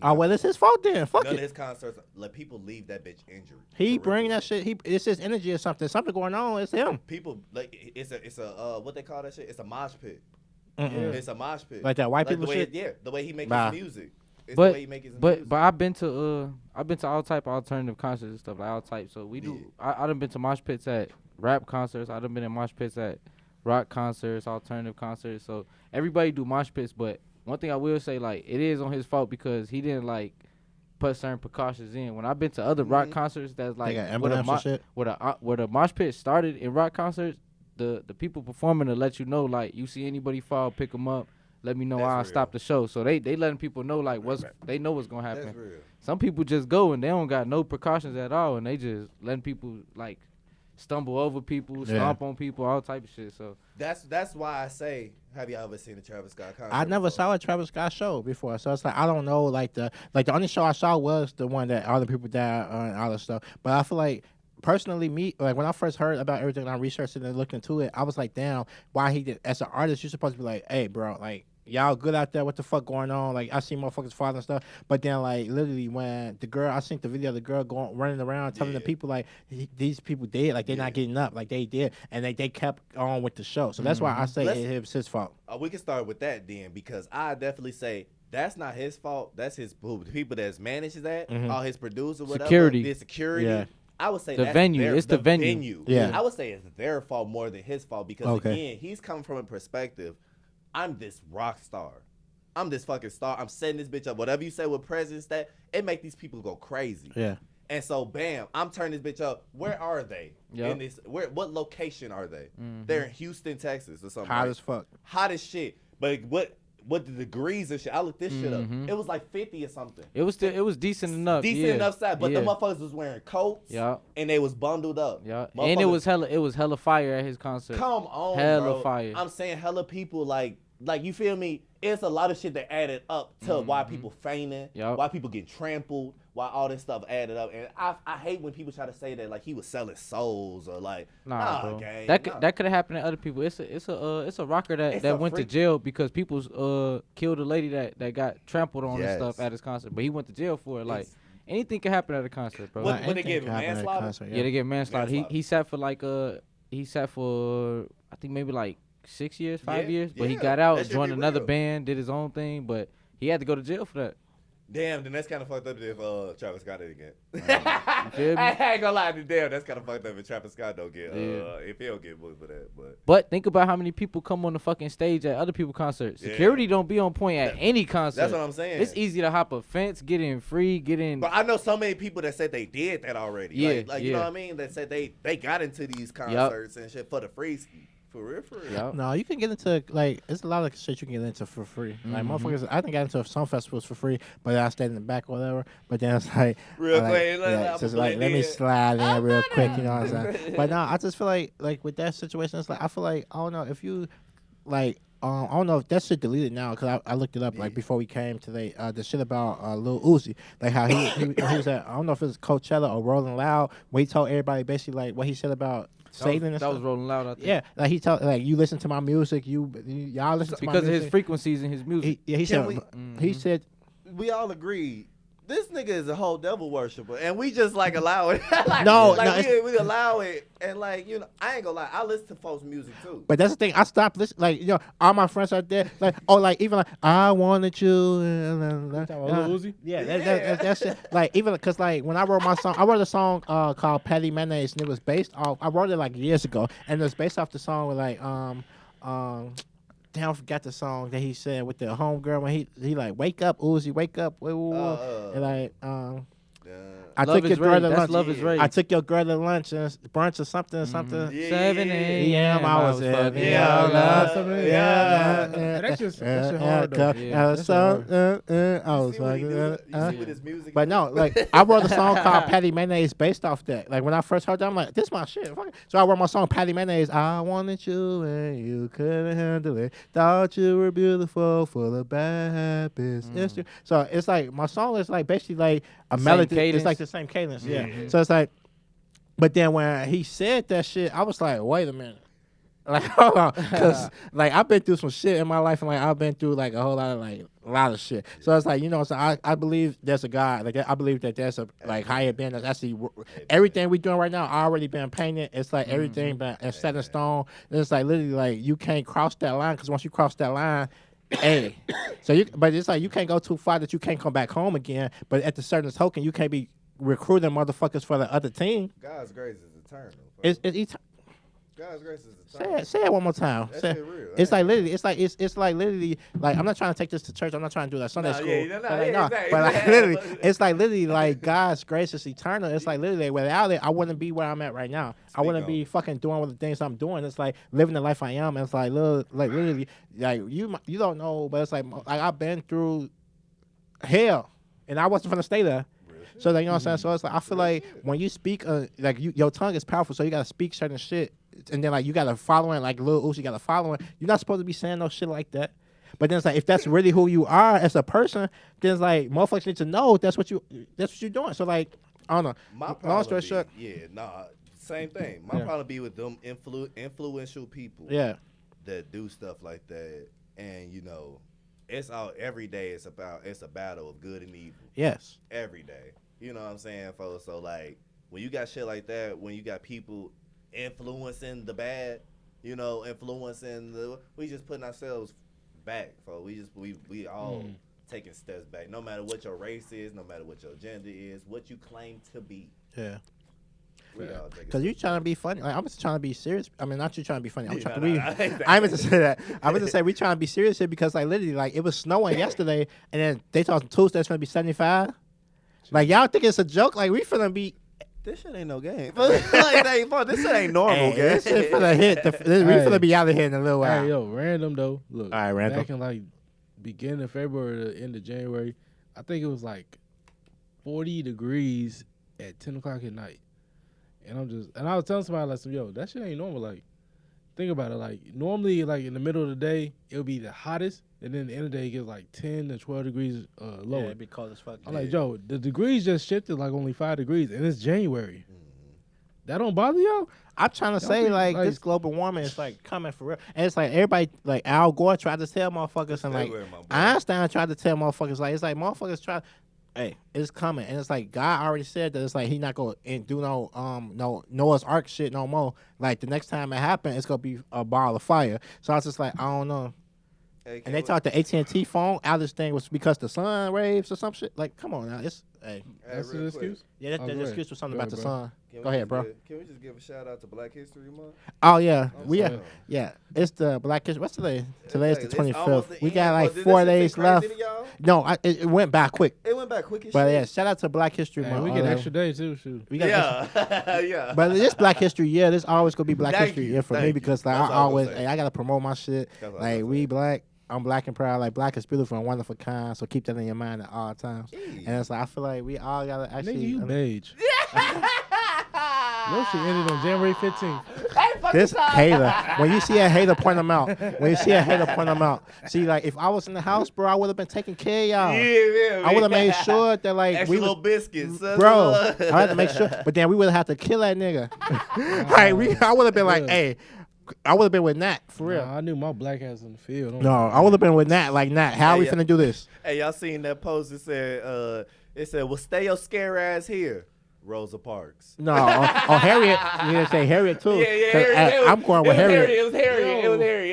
Oh, well, it's his fault then. Fuck it. None of his concerts, let people leave that bitch injured. He bring that shit. It's his energy or something. Something going on. It's him. People like it's a what they call that shit? It's a mosh pit. Mm-mm. It's a mosh pit. Like that white people shit. Yeah, the way he makes his music. It's but the way he makes his music. I've been to all type of alternative concerts and stuff like all type. So we do. I done been to mosh pits at rap concerts. I done been in mosh pits at rock concerts, alternative concerts. So everybody do mosh pits, but one thing I will say, like, it is on his fault because he didn't like put certain precautions in. When I've been to other rock concerts, that's like where the mosh pit started in rock concerts, the people performing to let you know, like, you see anybody fall, pick them up, let me know. I'll stop the show. So they letting people know like they know what's gonna happen. Some people just go and they don't got no precautions at all, and they just letting people like stumble over people, stomp on people, all type of shit. So that's why I say, have you ever seen a Travis Scott concert? I never saw a Travis Scott show before, so it's like I don't know. Like the only show I saw was the one that all the people died and all that stuff. But I feel like personally, like when I first heard about everything, I researched it and looked into it. I was like, damn, why he did? As an artist, you're supposed to be like, hey, bro, like. Y'all good out there? What the fuck going on? Like I see motherfuckers father and stuff, but then like literally when the girl, I seen the video of the girl running around telling the people like these people dead, like they're not getting up, like they did, and they kept on with the show. So that's why I say it was his fault. We can start with that then, because I definitely say that's not his fault. That's his the people that's manages that, all his producers, whatever, the security. Yeah. I would say the venue. It's the venue. Yeah, I would say it's their fault more than his fault because again, he's coming from a perspective. I'm this rock star. I'm this fucking star. I'm setting this bitch up. Whatever you say with presence, that it make these people go crazy. Yeah. And so, bam, I'm turning this bitch up. Where are they? In this? What location are they? They're in Houston, Texas, or something. Hot as fuck. Hot as shit. But what the degrees and shit. I looked this shit up. It was like 50 or something. It was decent enough. Decent enough size, but the motherfuckers was wearing coats. Yeah. And they was bundled up. Yeah. And it was hella fire at his concert. Come on, hella bro. fire. I'm saying hella people like you feel me? It's a lot of shit that added up to why people fainting, why people get trampled, why all this stuff added up. And I hate when people try to say that like he was selling souls or like bro. Gang, that could have happened to other people. It's a rocker that went to jail because people killed a lady that got trampled on and stuff at his concert, but he went to jail for it. Like anything can happen at a concert, bro. What they give manslaughter? Yeah, they get manslaughter. He sat for I think maybe like 6 years, 5 years, but he got out, joined another band, did his own thing, but he had to go to jail for that. Damn, then that's kind of fucked up if Travis Scott did again. I ain't gonna lie, damn, that's kind of fucked up if Travis Scott don't get if he don't get booked for that. But think about how many people come on the fucking stage at other people's concerts. Security don't be on point at any concert. That's what I'm saying. It's easy to hop a fence, get in free, get in. But I know so many people that said they did that already. You know what I mean? That said they got into these concerts and shit for the free ski. For real. Yep. No, you can get into there's a lot of shit you can get into for free. Like motherfuckers, I think I got into some festivals for free, but I stayed in the back or whatever. But then it's like real quick, let me slide in real quick, you know what I'm saying? But no, I just feel like with that situation, it's like I feel like I don't know if you like. I don't know if that shit deleted now because I looked it up like before we came today. The shit about Lil Uzi, like how he was at I don't know if it was Coachella or Rolling Loud when he told everybody basically like what he said about Satan and stuff. That was Rolling Loud, I think. Yeah, like he told like you listen to my music, y'all listen to my music because of his frequencies in his music. He said we all agree. This nigga is a whole devil worshiper, and we just like allow it. We allow it, and like I ain't gonna lie, I listen to folks' music too. But that's the thing, I stopped listening. Like all my friends out there, like even like I wanted you. Yeah, that's it. Like even because like when I wrote my song, I wrote a song called Patty Mayonnaise, and it was based off. I wrote it like years ago, and it was based off the song with like damn, I forgot the song that he said with the homegirl when he like wake up Uzi, wake up, and like I took your girl to lunch. Love is Rage. I took your girl to lunch and brunch or something. 7 a.m. I was there. That's just hard though. I was like, but no, like I wrote a song called Patty Mayonnaise based off that. Like when I first heard that, I'm like, this is my shit. So I wrote my song Patty Mayonnaise. I wanted you and you couldn't handle it. Thought you were beautiful, full of bad habits. So it's like my song is like basically like a melody. It's like the same cadence, yeah. So it's like, but then when he said that shit, I was like, wait a minute. Like, hold on. Because, like, I've been through some shit in my life, and, like, I've been through, like, a lot of shit. So it's like, so I believe there's a God. Like, I believe that there's a, like, higher being that's actually, everything we doing right now already been painted. It's like everything been set in stone. And it's like, literally, like, you can't cross that line, because once you cross that line, hey. But it's like, you can't go too far that you can't come back home again. But at the certain token, you can't be recruiting motherfuckers for the other team. God's grace is eternal. It's God's grace is eternal. Say it one more time. Real. It's like literally. It's like literally. Like I'm not trying to take this to church. I'm not trying to do that Sunday school. But like literally, it's like literally like God's grace is eternal. It's like literally without it, I wouldn't be where I'm at right now. I wouldn't be fucking doing all the things I'm doing. It's like living the life I am. And it's like literally, like you don't know, but it's like I've been through hell, and I wasn't gonna stay there. So like, you know what I'm saying? So it's like I feel like when you speak, like your tongue is powerful, so you gotta speak certain shit, and then like you gotta follow it. Like Lil Uzi got to follow it. You're not supposed to be saying no shit like that. But then it's like if that's really who you are as a person, then it's like motherfuckers need to know that's what you're doing. So like I don't know. Long story short, same thing. My problem be with them influential people. Yeah. That do stuff like that, and it's out every day. It's a battle of good and evil. Yes. Every day. You know what I'm saying, folks? So, like, when you got shit like that, when you got people influencing the bad, we just putting ourselves back, folks. We all taking steps back. No matter what your race is, no matter what your gender is, what you claim to be. Yeah. Because you trying to be funny. Like, I'm just trying to be serious. I mean, not you trying to be funny. I meant to say that. I meant to say we trying to be serious here because, like, literally, like, it was snowing yesterday, and then they told us Tuesday it's going to be 75. Like, y'all think it's a joke? Like, we finna be... This shit ain't no game. This shit ain't normal, gang. This shit finna hit. We finna be out of here in a little while. Hey, yo, random, though. Look, all right, random. Back in, like, beginning of February to end of January. I think it was like 40 degrees at 10 o'clock at night. And I was telling somebody, like, yo, that shit ain't normal. Like, think about it. Like, normally, like, in the middle of the day, it'll be the hottest. And then the end of the day, it gets like 10 to 12 degrees lower. Yeah, it'd be cold as fuck. I'm like, yo, the degrees just shifted like only 5 degrees. And it's January. That don't bother y'all? I'm trying to say, like, this global warming is, like, coming for real. And it's like everybody, like, Al Gore tried to tell motherfuckers, and, like, Einstein tried to tell motherfuckers, like, it's like motherfuckers try, hey, it's coming. And it's like God already said that it's like he not going to do no Noah's Ark shit no more. Like, the next time it happens, it's going to be a ball of fire. So I was just like, I don't know. Hey, and they thought the AT&T phone outage thing was because the sun waves or some shit. Like, come on now. It's, hey. That's an excuse? Yeah, that excuse was something about the sun. Go ahead, bro. Can we just give a shout out to Black History Month? Oh, yeah. Yeah. It's the Black History. What's today? Today's the 25th. We got like 4 days left. No, it went by quick. It went by quick as But shit. yeah, shout out to Black History Month. We get an extra day, too. Shoot. We got yeah. But this Black History year, this always going to be Black History year for me because like I always, I got to promote my shit. Like, we black. I'm black and proud. Like, black is beautiful and wonderful kind. So keep that in your mind at all times. And it's like I feel like we all gotta actually. Nigga, you beige. Your shit ended on January 15th. This hater. When you see a hater, point them out. See, like, if I was in the house, bro, I would have been taking care of y'all. Yeah, I would have made sure that, like, extra little biscuits, bro. I had to make sure. But then we would have had to kill that nigga. Like, I would have been like, hey. I would have been with Nat, for real. I knew my black ass in the field. No, I would have been with Nat. Like, Nat, how are we finna do this? Hey, y'all seen that post that said, well, stay your scare ass here, Rosa Parks. No, Harriet. You didn't say Harriet, too. Yeah, Harriet. I'm going with Harriet. It was Harriet.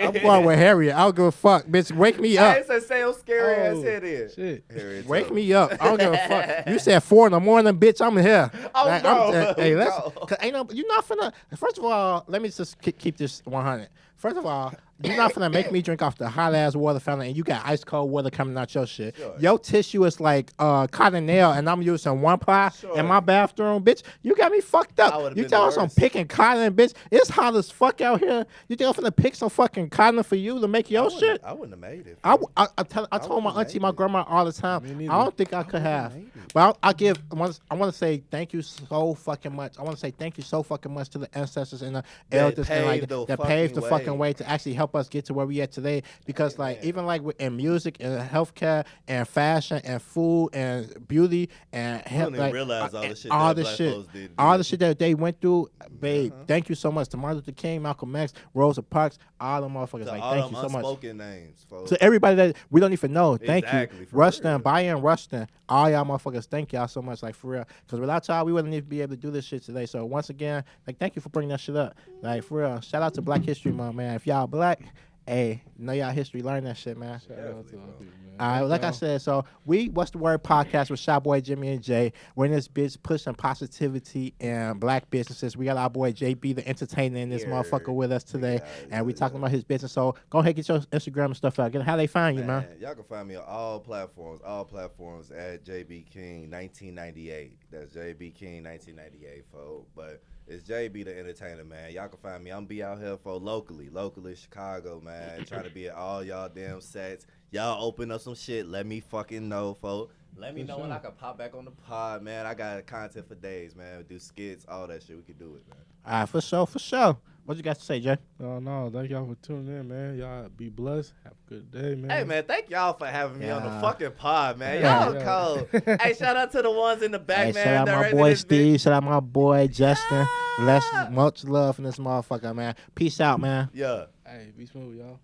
I'm going with Harriet. I don't give a fuck. Bitch, wake me up. I said, stay your scary ass head in. Shit. Harriet, wake me up. I don't give a fuck. You said 4 in the morning, bitch. I'm here. Oh, like, no. Hey, cause ain't no, you're not finna. First of all, let me just keep this 100. First of all, you're not finna make me drink off the hot ass water fountain and you got ice cold water coming out your shit. Sure. Your tissue is like cotton nail and I'm using 1-ply in my bathroom, bitch. You got me fucked up. You tell us I'm picking cotton, bitch. It's hot as fuck out here. You think I'm finna pick some fucking cotton for you to make your shit? I wouldn't have made it. I told my auntie, my grandma all the time. I don't think I could have. But I want to say thank you so fucking much. I want to say thank you so fucking much to the ancestors and the elders that paved the fucking way to actually help us get to where we at today. Because like even like in music and healthcare and fashion and food and beauty and health, like, realize all the shit that they went through, babe. Thank you so much to Martin Luther King, Malcolm X, Rosa Parks, all them motherfuckers. Like thank you so much. Names, folks. To everybody that we don't even know, thank you, Rustin, real. Bayern Rustin, all y'all motherfuckers. Thank y'all so much, like for real. Because without y'all, we wouldn't even be able to do this shit today. So once again, like thank you for bringing that shit up. Like for real, shout out to Black History Month, man. If y'all black, hey, know y'all history, learn that shit, man. Shout out to all people, man. All right, like I said, so What's the Word podcast with Shy Boy Jimmy and Jay. We're in this bitch pushing positivity and black businesses. We got our boy JB the entertainer in this motherfucker with us today, and we talking about his business. So go ahead, get your Instagram and stuff out. How they find you, man? Y'all can find me on all platforms at JB King 1998. That's JB King 1998, folks. But it's JB the entertainer, man. Y'all can find me. I'm be out here for locally Chicago, man. Trying to be at all y'all damn sets. Y'all open up some shit. Let me fucking know, folks. Let me know when I can pop back on the pod, man. I got content for days, man. Do skits, all that shit. We can do it, man. All right, for sure. What you got to say, Jay? No, thank y'all for tuning in, man. Y'all be blessed. Have a good day, man. Hey, man, thank y'all for having me on the fucking pod, man. Y'all cold. Hey, shout out to the ones in the back, man. Shout out my boy Steve. Shout out my boy Justin. Much love from this motherfucker, man. Peace out, man. Yeah. Hey, be smooth, y'all.